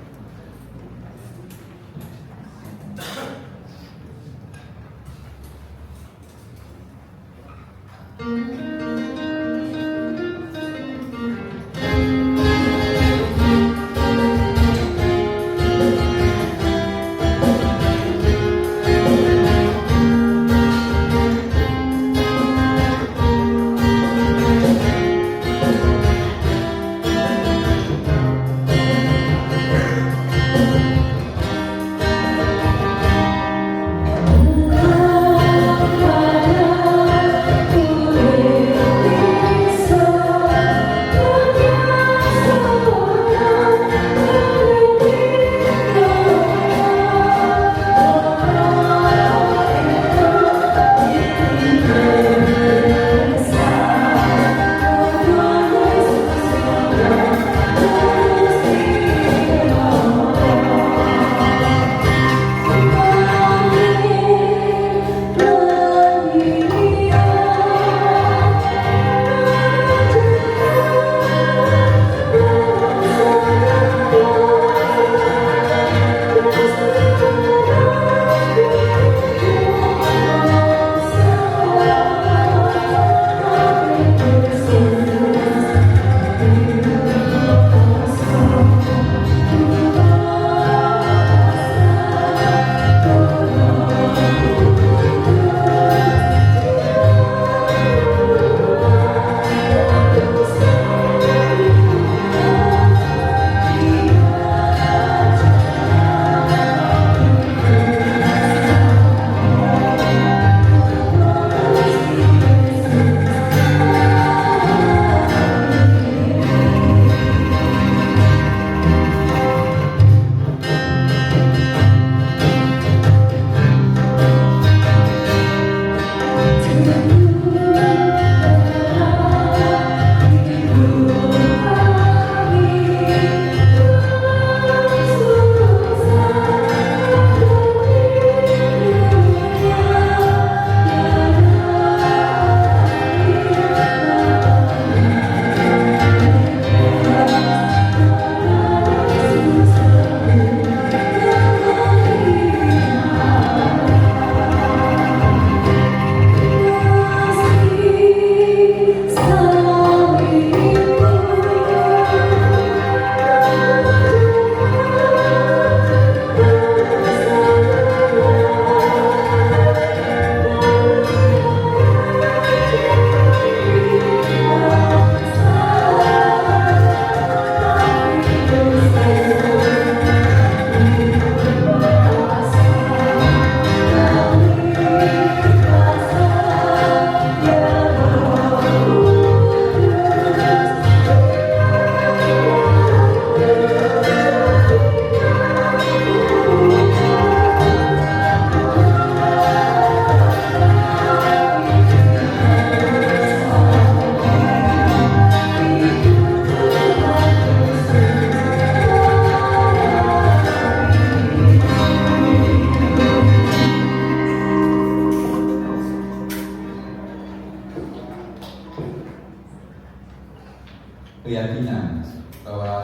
keyakinan bahwa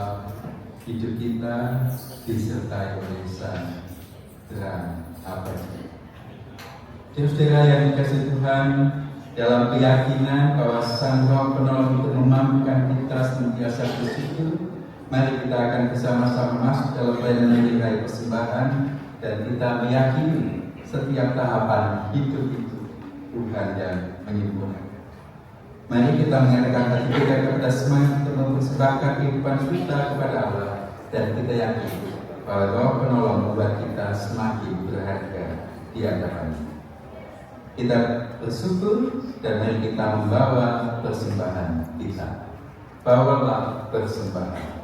hidup kita disertai oleh Sang Terang Abadi. Saudara yang dikasihi Tuhan, dalam keyakinan bahwa Sang Roh Penolong itu memampukan kita senantiasa bersyukur, mari kita akan bersama-sama masuk dalam pelayanan nilai persembahan dan kita meyakini setiap tahapan hidup itu Tuhan yang menyembuhkan. Mari kita mengadakan hati kita kepada semangat untuk mempersembahkan kehidupan kita kepada Allah, dan kita yakin bahwa Roh Penolong membuat kita semakin berharga di hadapan-Nya. Kita bersyukur dan mari kita membawa persembahan kita. Bawalah persembahan.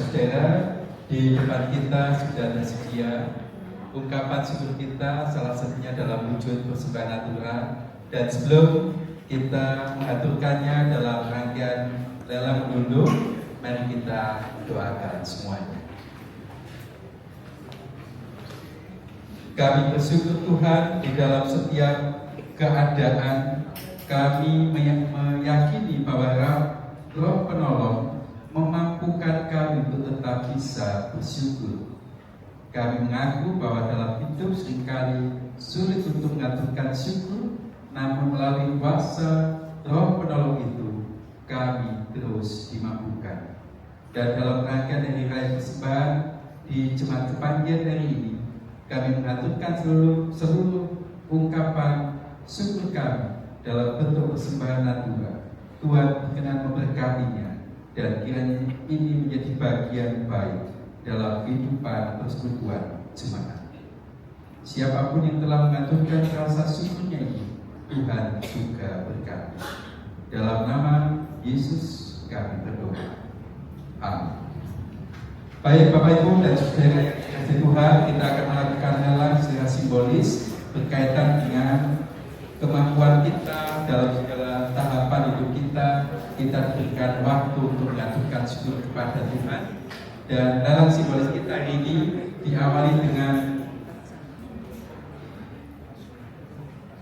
saudara, di depan kita sudah tersedia ungkapan syukur kita, salah satunya dalam wujud persembahan natural. Dan sebelum kita mengaturkannya dalam rangkaian lelang unduh, mari kita doakan semuanya. Kami bersyukur Tuhan, di dalam setiap keadaan kami meyakini bahwa Roh Penolong memampukan kami untuk tetap bisa bersyukur. Kami mengaku bahwa dalam hidup seringkali sulit untuk mengaturkan syukur, namun melalui kuasa Roh Penolong itu kami terus dimampukan. Dan dalam rangkaian Hari Raya Persembahan di Jemaat Kepanjen hari ini, kami mengaturkan seluruh ungkapan syukur kami dalam bentuk persembahan natural. Tuhan berkenan memberkatinya, dan kiranya ini menjadi bagian baik dalam kehidupan persekutuan jemaat. Siapapun yang telah mengaturkan rasa syukurnya ini, Tuhan juga berkati. Dalam nama Yesus kami berdoa. Amin. Baik Bapak Ibu dan Saudara yang dikasihi Tuhan, kita akan melakukan lelang secara simbolis berkaitan dengan kemampuan kita dalam segala tahapan hidup kita. Kita diberikan waktu untuk mengaturkan syukur kepada Tuhan. Dan lelang simbolis kita hari ini diawali dengan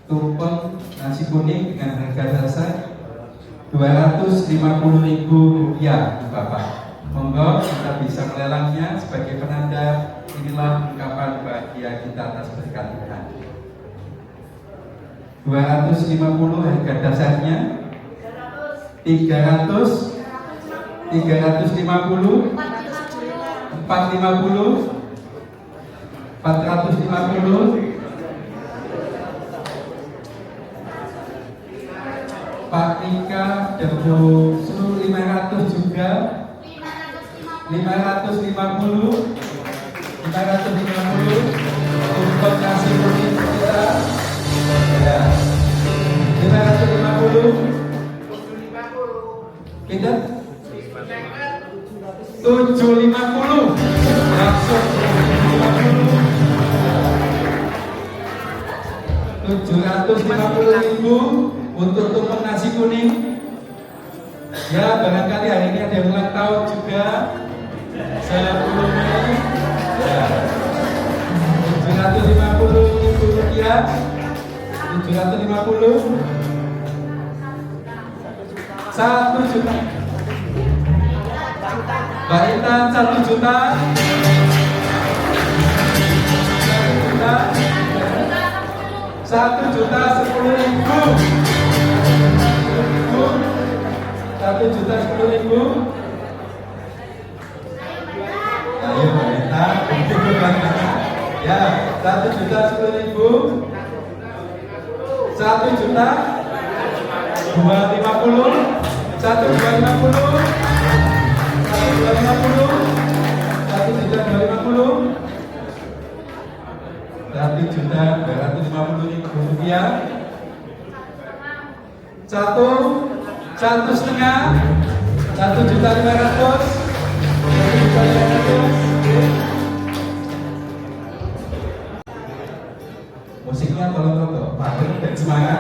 tumpeng nasi kuning dengan harga dasar Rp250.000, Bapak. Monggo kita bisa melelangnya sebagai penanda inilah ungkapan bahagia kita atas berkat Tuhan. 250 harga dasarnya, 350, 450, 450, Pak Nika dan Bu Sru 500 juga, 550 untuk nasi kuning kita ya, 550 kita 750 langsung 750.000 untuk tumpeng nasi kuning. Ya, barangkali hari ini ada yang ulang tahun juga. Sebelumnya ya, Rp750.000, 750, 1 juta. Mbak Intan 1 juta, 1 juta 10.000, 1 juta 10.000. Ayo Mbak Intan, ya 1 juta 10.000, 1 juta 250, 1 juta 250, 1 juta 250.000 rupiah, 1 setengah, 1 juta 500. Musiknya tolong roto, pakai dan semangat,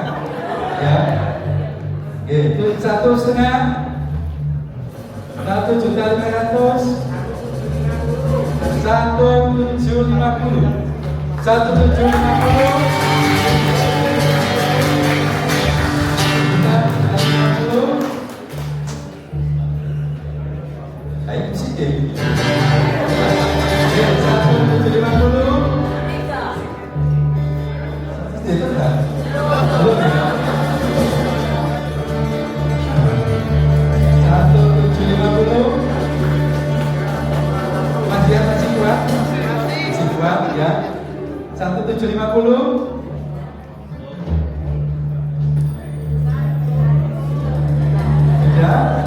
ya. Itu 1 setengah, 1 juta 500, 1.750, 1.750. Ayo sih deh. 1.750. Itu kan? Belum ya? 1.750. Masih kuat? Masih kuat ya. 1.750. Sudah?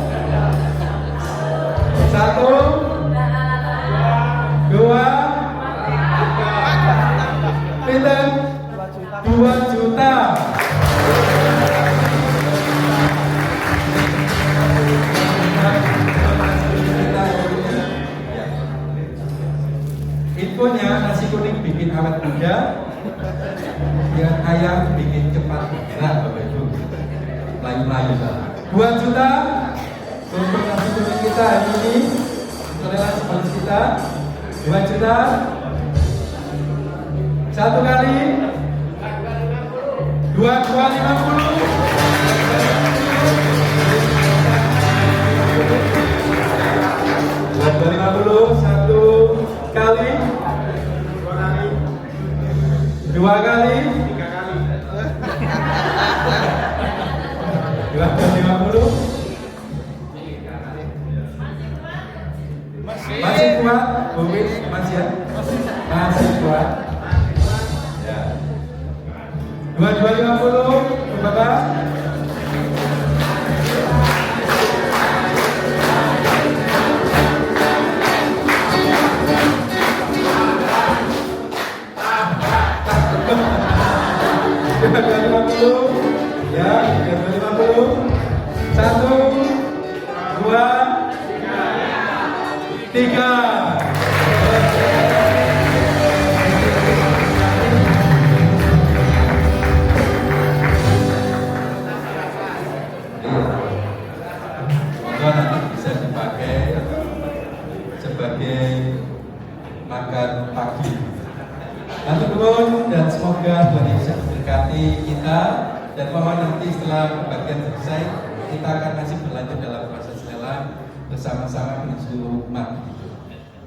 1, 2, 2 juta. Infonya nasi kuning bikin awet muda, yang ayam bikin cepat gerak Bapak Ibu. Layu-layu. 2 juta untuk nasi kuning kita hari ini. Toleran sponsor kita 2 juta. 1 kali 2 50. 250 1 kali 2 kali 3 kali 250. Masih kuat Bumi? Masih ya? Masih kuat ya. 250 Bapak. Ya, 250. 1 2 3. Semoga nanti bisa dipakai sebagai makan pagi. Matur nuwun dan semoga Tuhan Yesus memberkati kita, dan mohon nanti setelah pembagian selesai kita akan masih berlanjut dalam proses lelang bersama-sama menuju umat.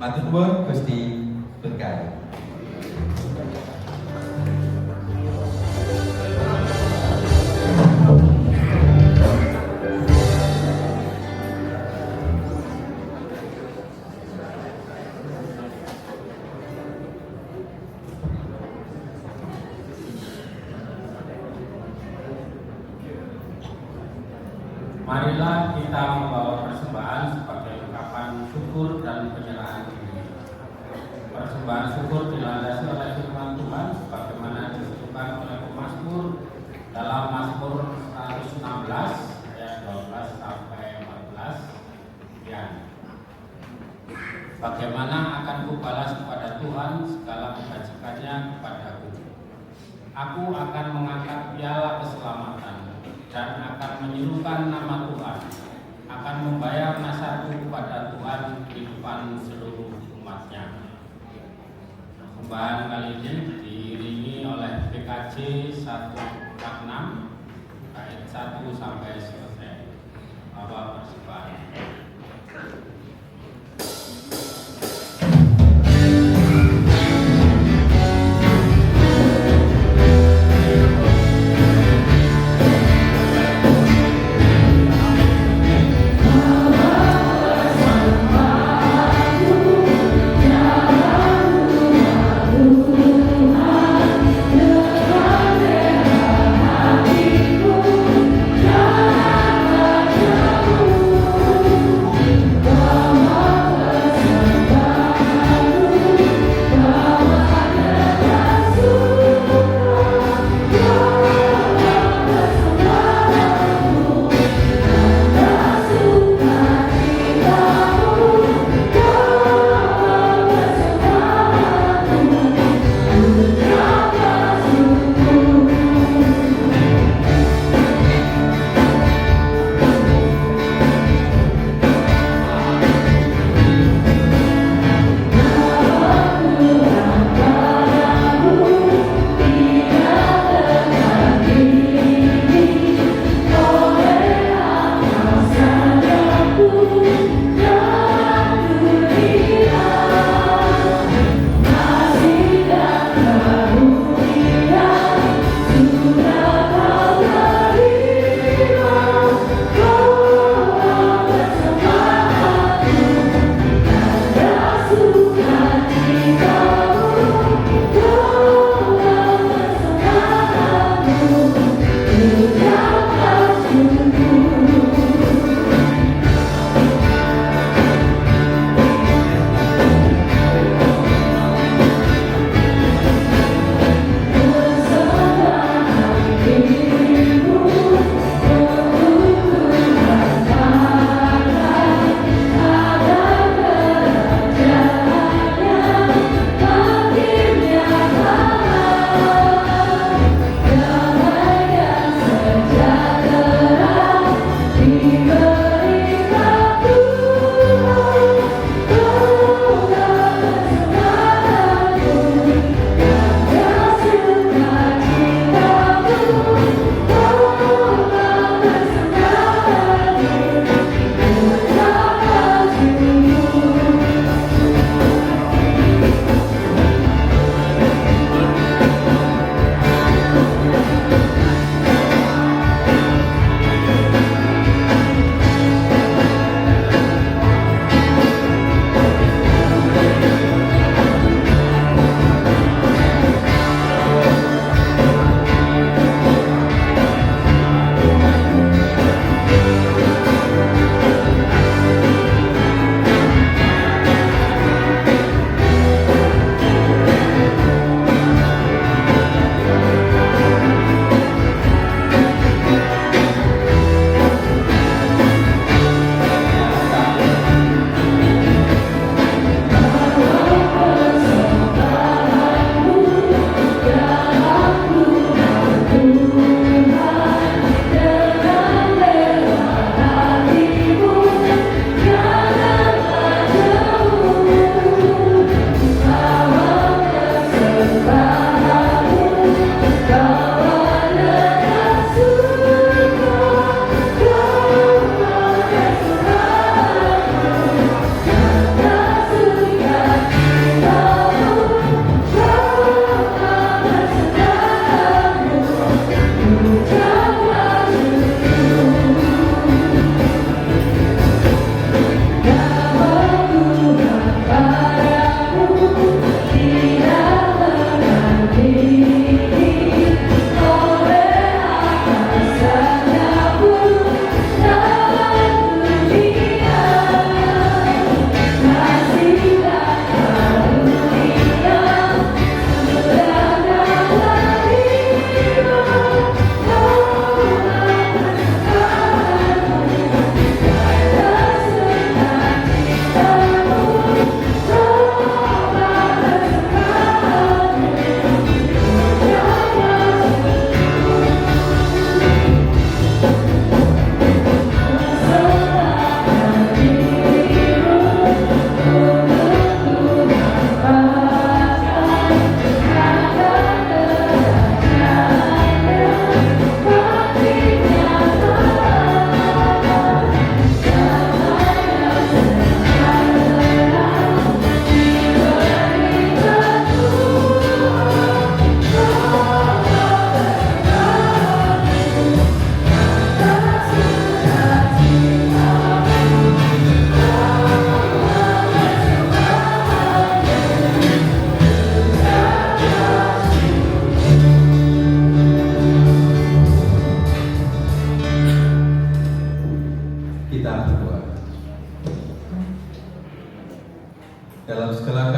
Matur nuwun, Gusti berkahi. Marilah kita membawa persembahan sebagai ungkapan syukur dan penyerahan diri. Persembahan syukur dilandasi oleh firman Tuhan sebagaimana disebutkan oleh pemazmur dalam Mazmur 116 ayat 12 sampai 14. Sekian. Bagaimana akan kubalas kepada Tuhan segala kebajikannya kepadaku. Aku akan mengangkat piala keselamatan dan akan menyerukan nama Tuhan, akan membayar nasarku kepada Tuhan di depan seluruh umatnya. Persembahan kali ini diiringi oleh PKJ 146 ayat 1 sampai selesai. Bapak persembahan. Tuhan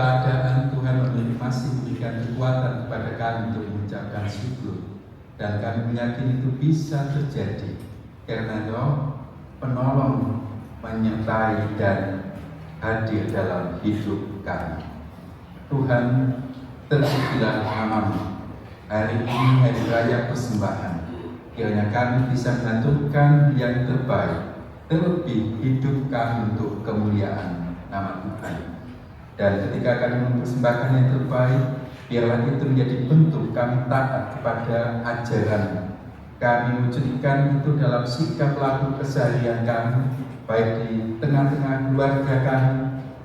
keadaan Tuhan masih memberikan kekuatan kepada kami untuk mengucapkan syukur, dan kami meyakini itu bisa terjadi karena Roh Penolong menyertai dan hadir dalam hidup kami. Tuhan, terpujilah namamu. Hari ini hari raya persembahan, kiranya kami bisa mengaturkan yang terbaik, terlebih hidup kami untuk kemuliaan nama Tuhan. Dan ketika kami mempersembahkan yang terbaik, biarlah itu menjadi bentuk kami taat kepada ajaran. Kami wujudkan itu dalam sikap laku keseharian kami, baik di tengah-tengah keluarga kami,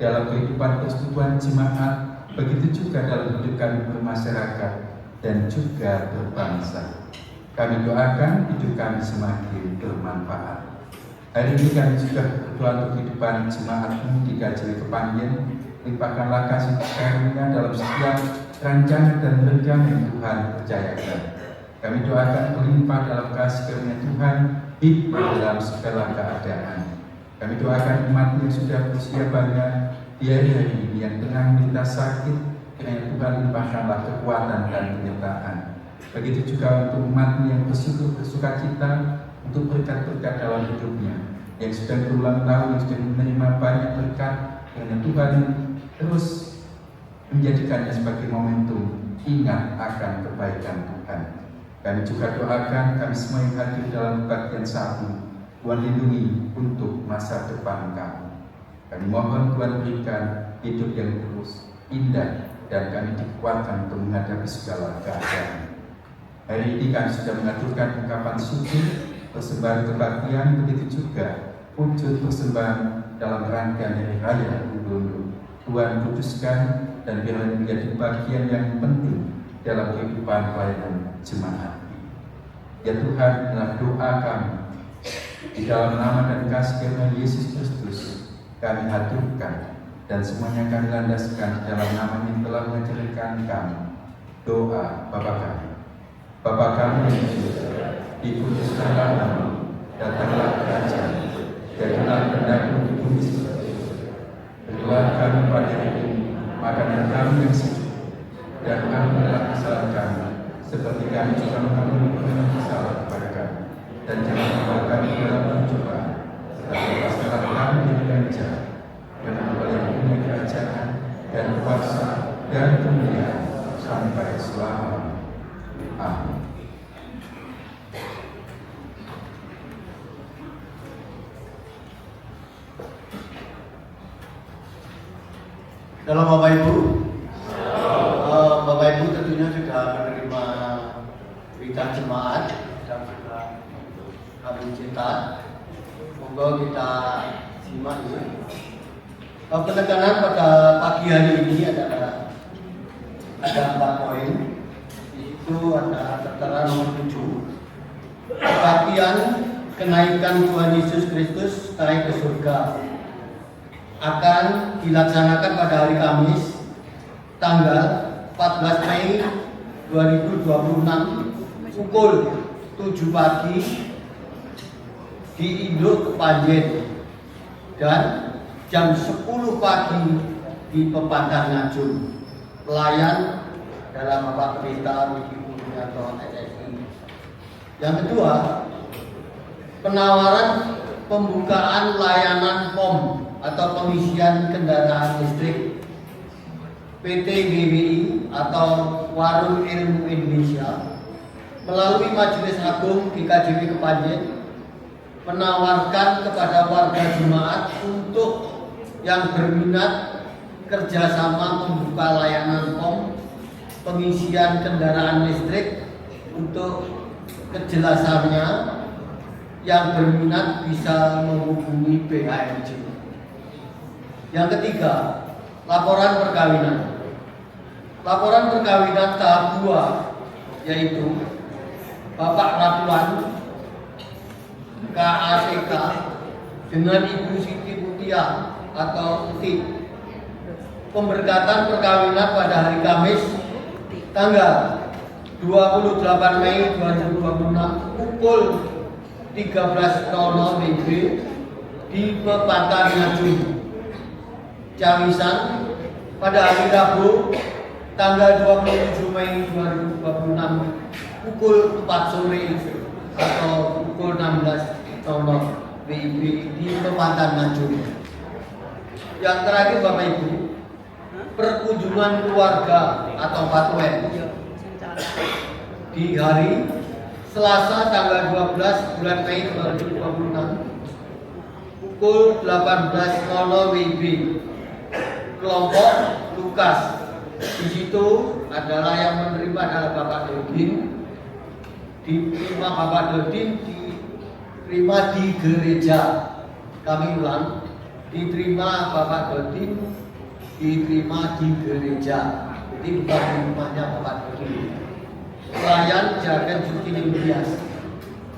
dalam kehidupan persekutuan jemaat, begitu juga dalam hidup kami bermasyarakat dan juga berbangsa. Kami doakan hidup kami semakin bermanfaat. Hari ini kami juga berdoa untuk kehidupan jemaatmu di GKJ Kepanjen. Limpahkanlah kasih karunia dalam setiap rancangan dan rencana yang Tuhan percayakan. Kami doakan berlimpah dalam kasih karunia Tuhan, hikmat dalam segala keadaan. Kami doakan umat yang sudah berusia banyak di hari-hari ini yang tengah menderita sakit, kiranya Tuhan limpahkanlah kekuatan dan penyertaan. Begitu juga untuk umat yang bersuka cita untuk berkat-berkat dalam hidupnya, yang sudah berulang tahun, yang sudah menerima banyak berkat, kiranya Tuhan terus menjadikannya sebagai momentum ingat akan kebaikan Tuhan. Kami juga doakan kami semua yang hadir dalam kebaktian saat ini, Tuhan lindungi untuk masa depan kami. Kami mohon Tuhan berikan hidup yang terus indah, dan kami dikuatkan untuk menghadapi segala keadaan. Hari ini kami sudah mengaturkan ungkapan syukur, persembahan kebaktian, begitu juga wujud persembahan dalam rangkaian hari raya Gunung. Tuhan kuduskan dan biarlah menjadi bagian yang penting dalam kehidupan pelayanan jemaat. Ya Tuhan, dalam doa kami, di dalam nama dan kasih karunia Yesus Kristus, kami haturkan dan semuanya kami landaskan di dalam nama yang telah mengajarkan kami. Doa Bapa kami. Bapa kami yang di surga, dikuduskanlah namamu, datanglah kerajaan, jadilah kehendakmu di bumi seperti di surga. Berilah kami pada hari ini makanan kami yang secukupnya, dan ampunilah kesalahan kami, seperti kami juga mengampuni orang bersalah kepada kami. Dan jangan membawa kami dalam pencobaan, tetapi lepaskanlah kami dari yang jahat. Karena Engkau yang punya kerajaan dan kuasa dan kemuliaan sampai selamanya. Amin. Dalam Bapak Ibu, Bapak Ibu tentunya sudah menerima berita jemaat dan sudah kami cetak. Monggo kita simak ini. Penekanan pada pagi hari ini adalah ada 4 poin. Itu ada tertera nomor 7. Kebaktian kenaikan Tuhan Yesus Kristus naik ke surga akan dilaksanakan pada hari Kamis tanggal 14 Mei 2026 pukul 7 pagi di Induk Kepanjen dan jam 10 pagi di Pepatang Ngajum. Pelayan dalam Bapak Pendeta Widi Purnianto SSI. Yang kedua, penawaran pembukaan layanan POM atau pengisian kendaraan listrik PT GWI atau Warung Ilmu Indonesia melalui Majelis Agung GKJW Kepanjen menawarkan kepada warga jemaat untuk yang berminat kerjasama membuka layanan POM pengisian kendaraan listrik. Untuk kejelasannya, yang berminat bisa menghubungi BHMJ. Yang ketiga, laporan perkawinan. Laporan perkawinan tahap 2 yaitu Bapak Rapuan KATK dengan Ibu Siti Mutia atau Uti. Pemberkatan perkawinan pada hari Kamis tanggal 28 Mei 2026 pukul 13.00 WIB di Pepatang Ngajum, Cawisan, pada hari Rabu tanggal 27 Mei 2026 pukul 4 sore atau pukul 16.00 WIB di Pemantan Mancur. Yang terakhir Bapak Ibu, perkunjungan keluarga atau fatwen di hari Selasa tanggal 12 bulan Mei 2026 pukul 18.00 WIB, kelompok Lukas. Di situ adalah yang menerima adalah Bapak Dodin, diterima Bapak Dodin diterima di gereja. Kami ulang, diterima Bapak Dodin diterima di gereja. Jadi bukan di rumahnya Bapak Dodin. Pelayan Juragan Juki Nimbias.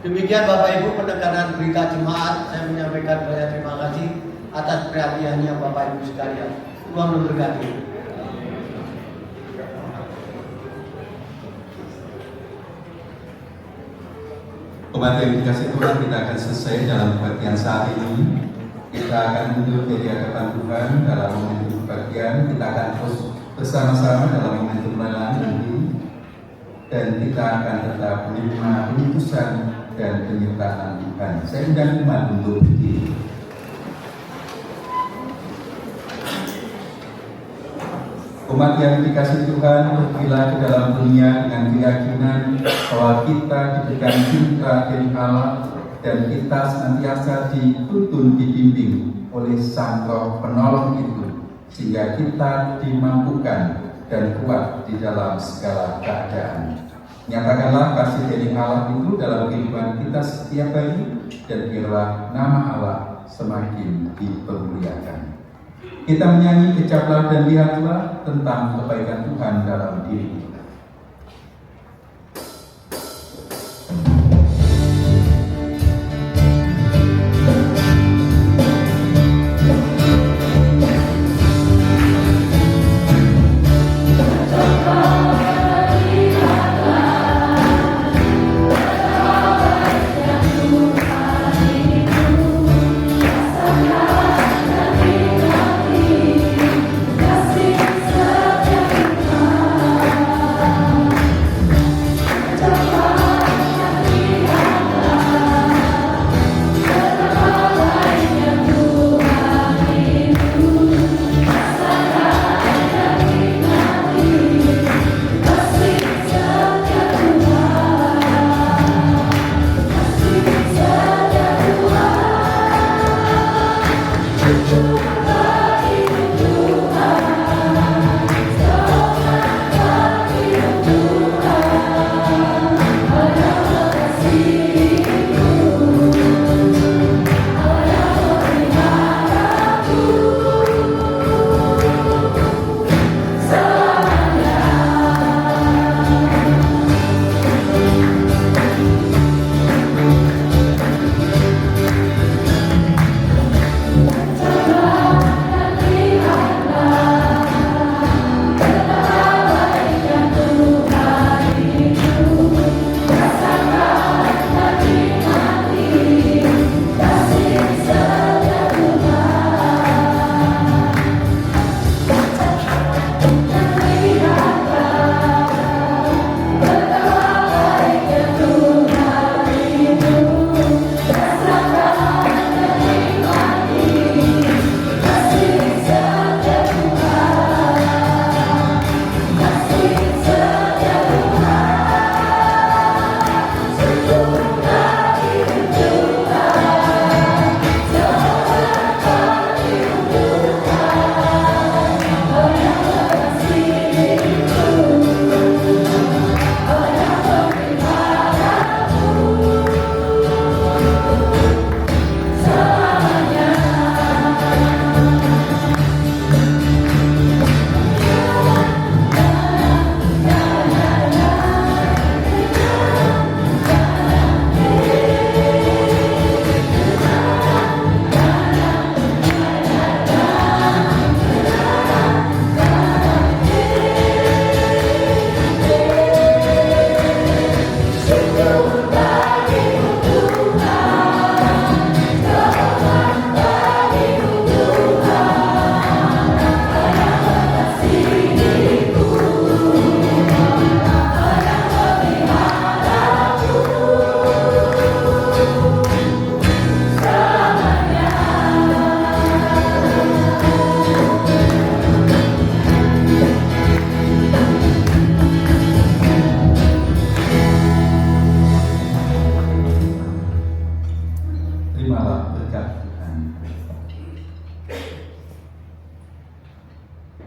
Demikian Bapak Ibu pendengaran berita jemaat. Saya menyampaikan banyak terima kasih atas perhatiannya Bapak Ibu sekalian. Tuhan memberkati. Umat yang dikasih Tuhan, kita akan selesai dalam kebaktian saat ini. Kita akan mundur dari hadapan Tuhan dalam momentum kebaktian. Kita akan terus bersama-sama dalam momentum lelang ini, dan kita akan tetap menerima penyususan dan penyertaan Tuhan. Saya undang umat untuk berdiri. Umat yang dikasih Tuhan, pergilah ke dalam dunia dengan keyakinan bahwa kita diberikan cinta dari Allah dan kita senantiasa dituntun dibimbing oleh Sang Roh Penolong itu, sehingga kita dimampukan dan kuat di dalam segala keadaan. Nyatakanlah kasih dari Allah itu dalam kehidupan kita setiap hari, dan biarlah nama Allah semakin dipermuliakan. Kita menyanyi kecaplah dan lihatlah tentang kebaikan Tuhan dalam diri kita.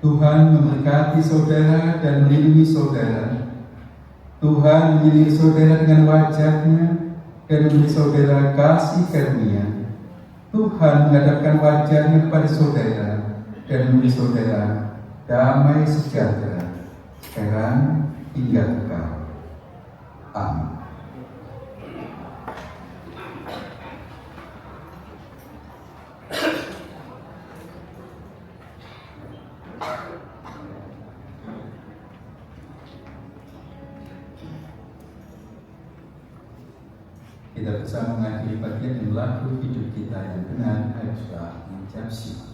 Tuhan memberkati saudara dan melindungi saudara. Tuhan melindungi saudara dengan wajah-Nya dan memberi saudara kasih karunia. Tuhan menghadapkan wajah-Nya kepada saudara dan memberi saudara damai sejahtera sekarang hingga kekal. Amin. Kita bersama mengakhiri bagian yang laku hidup kita yang benar adalah mengucap syukur.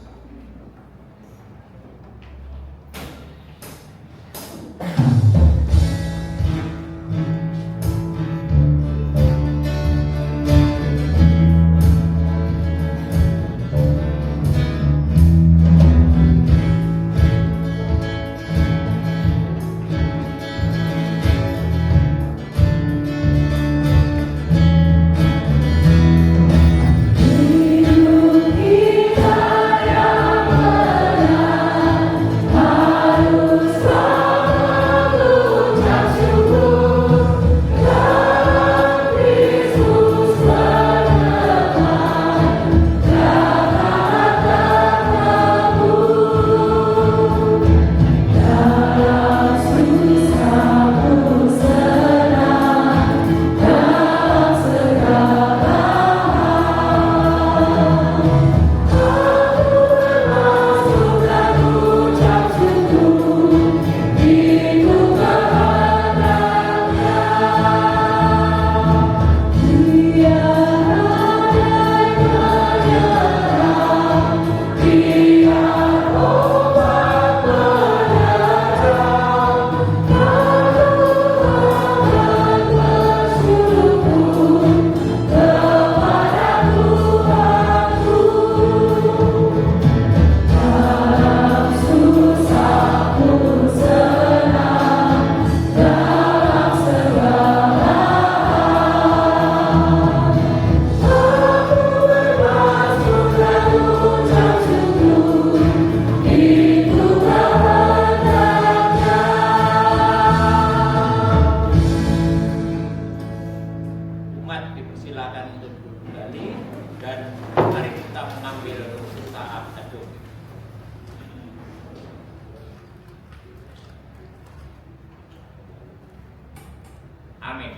Amin.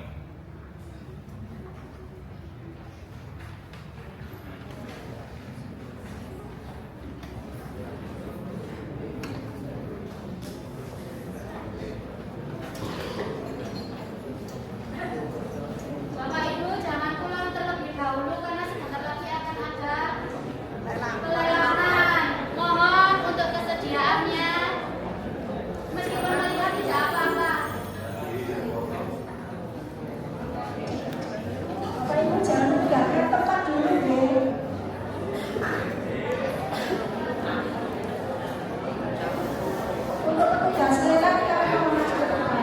Bapak Ibu jangan pulang terlebih dahulu karena sebentar lagi akan ada pelelangan. Mohon untuk kesediaannya. Meskipun melihat tidak apa-apa. Bapak Ibu jangan meninggalkan tempat dulu, Bu. Untuk petugas lelang kami maju ke depan.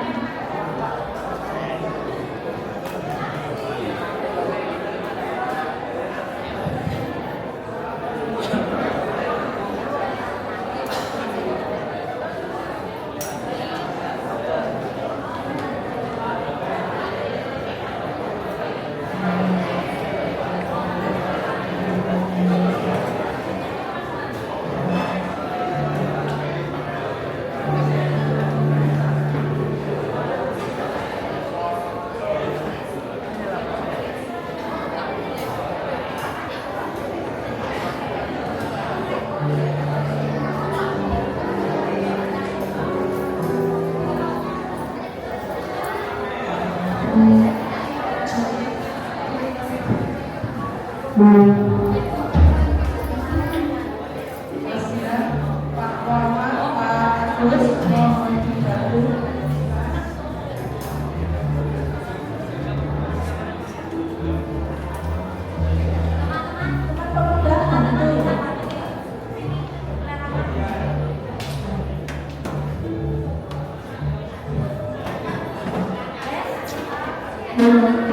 Pak Wawan, Pak Agus, mohon dibantu. Teman pemuda bantu. Dua orang.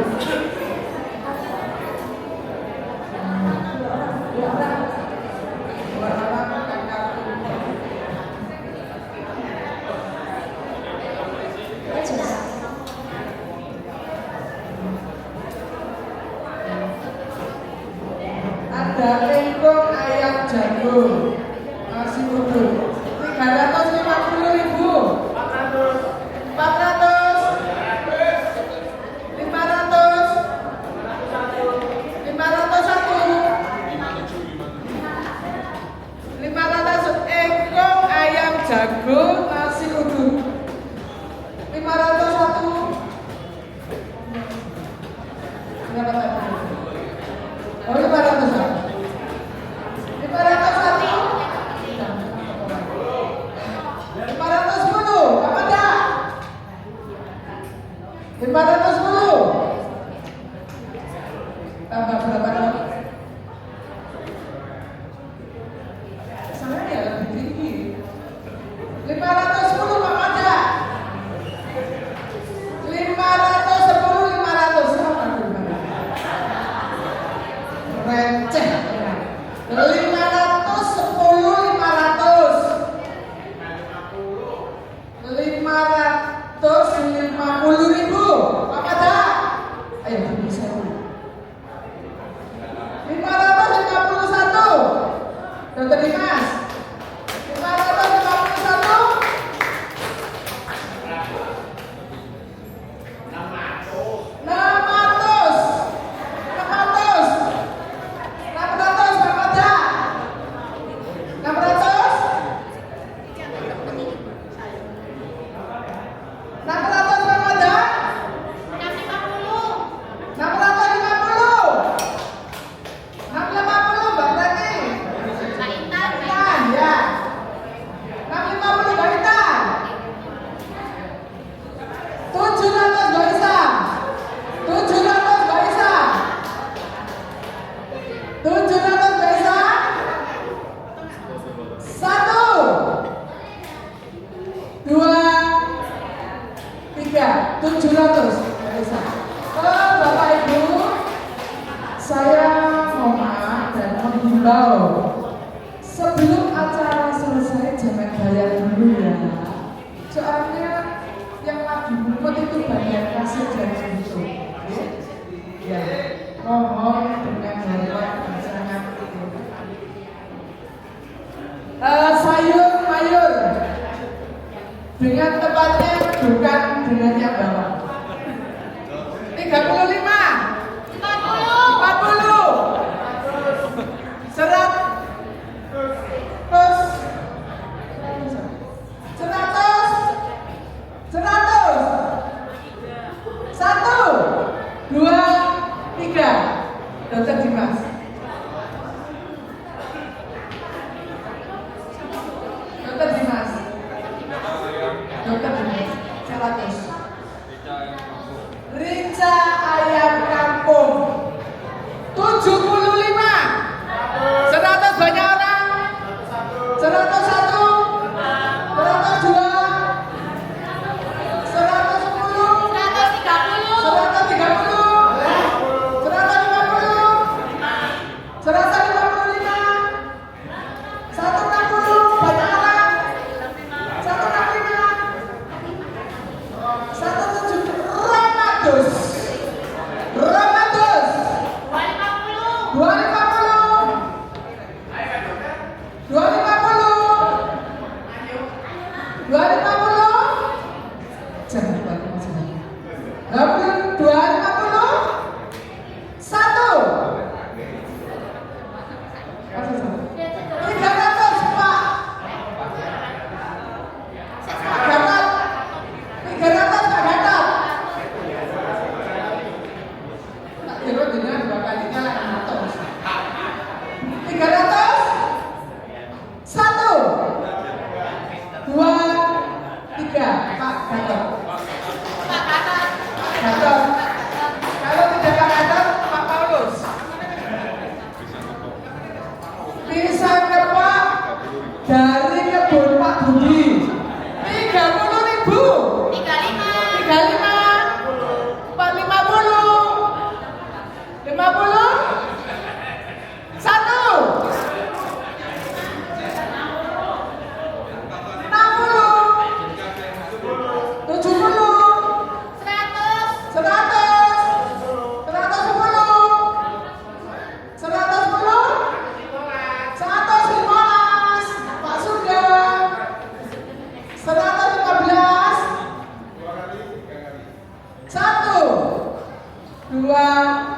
Tambah berapa dong? Saya ya lebih tinggi. 510 Pak Mada. 510 receh. 550.000 Pak Mada. Ayo beri saya. 551 Dr. Dimas. 551 700 bisa. Bapak Ibu, saya mohon maaf dan menghimbau sebelum acara selesai jangan bayar dulu ya. Soalnya yang lagi ngumpet itu banyak kasih dan gitu. Ya, mohon dengan hormat dan sangat sayur mayur dengan tempatnya bukan dengan yang bawah. 35 40 100 1 2 3 Dr. Dimas. Dr. Dimas 100. Rica ayam kampung 75. 100 banyak orang. 101 102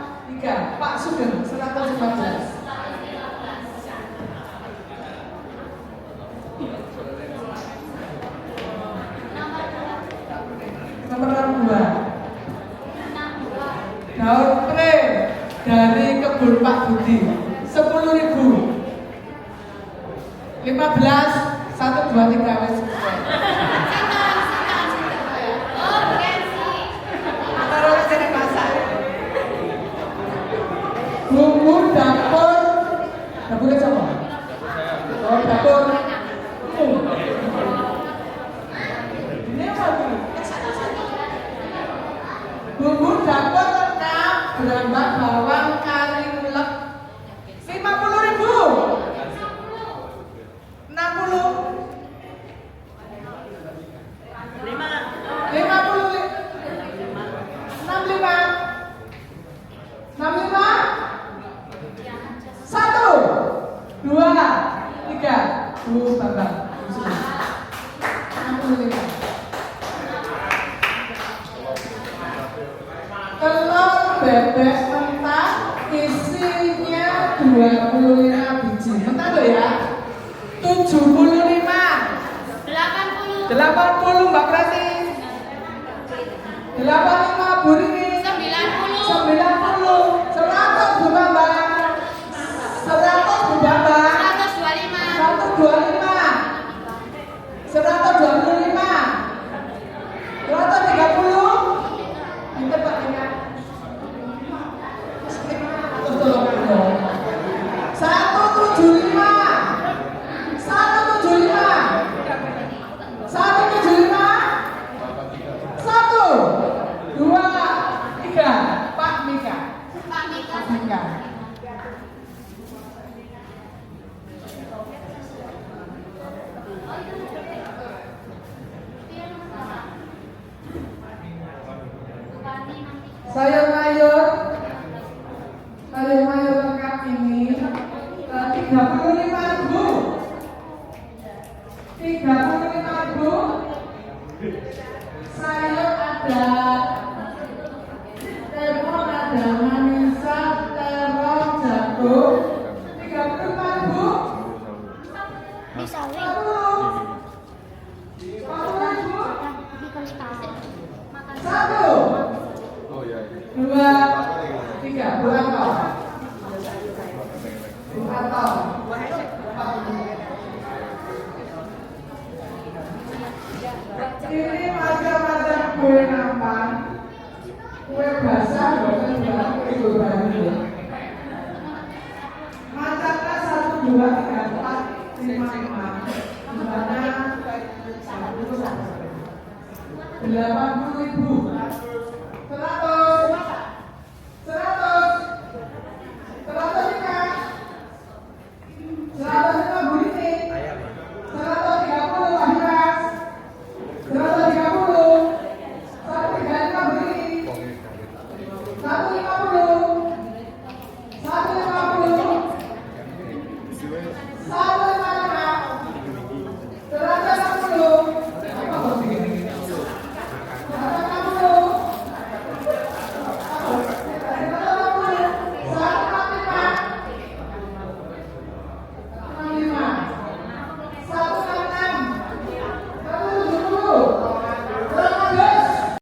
Pak Sugeng 115. Nomor 2 daun krim dari kebun Pak Budi 10.000. 15 1 2 3 wes. bebek mentah isinya 25 biji. Mentah loh ya. 75. 80 Mbak Prati. 85 Bu Rini. 90. 100 Bu Bambang. 100 Bu Bambang. 125. 125. 130. Kita Pak ingat. Tolong dong. 175. 175. 175. 1, 2, 3. Pak Mika. Pak Mika. Sayur mayur lengkap ini 35.000. 35.000. Sayur ada terong, ada manisan, terong, jagung. 35.000. 1, 2, 3. Bu Anton. Ini macam-macam kue nampan, kue basah, kue baru. Macamnya 1, 2, 3, 4, 5, 6. Jumlahnya 80.000. 100.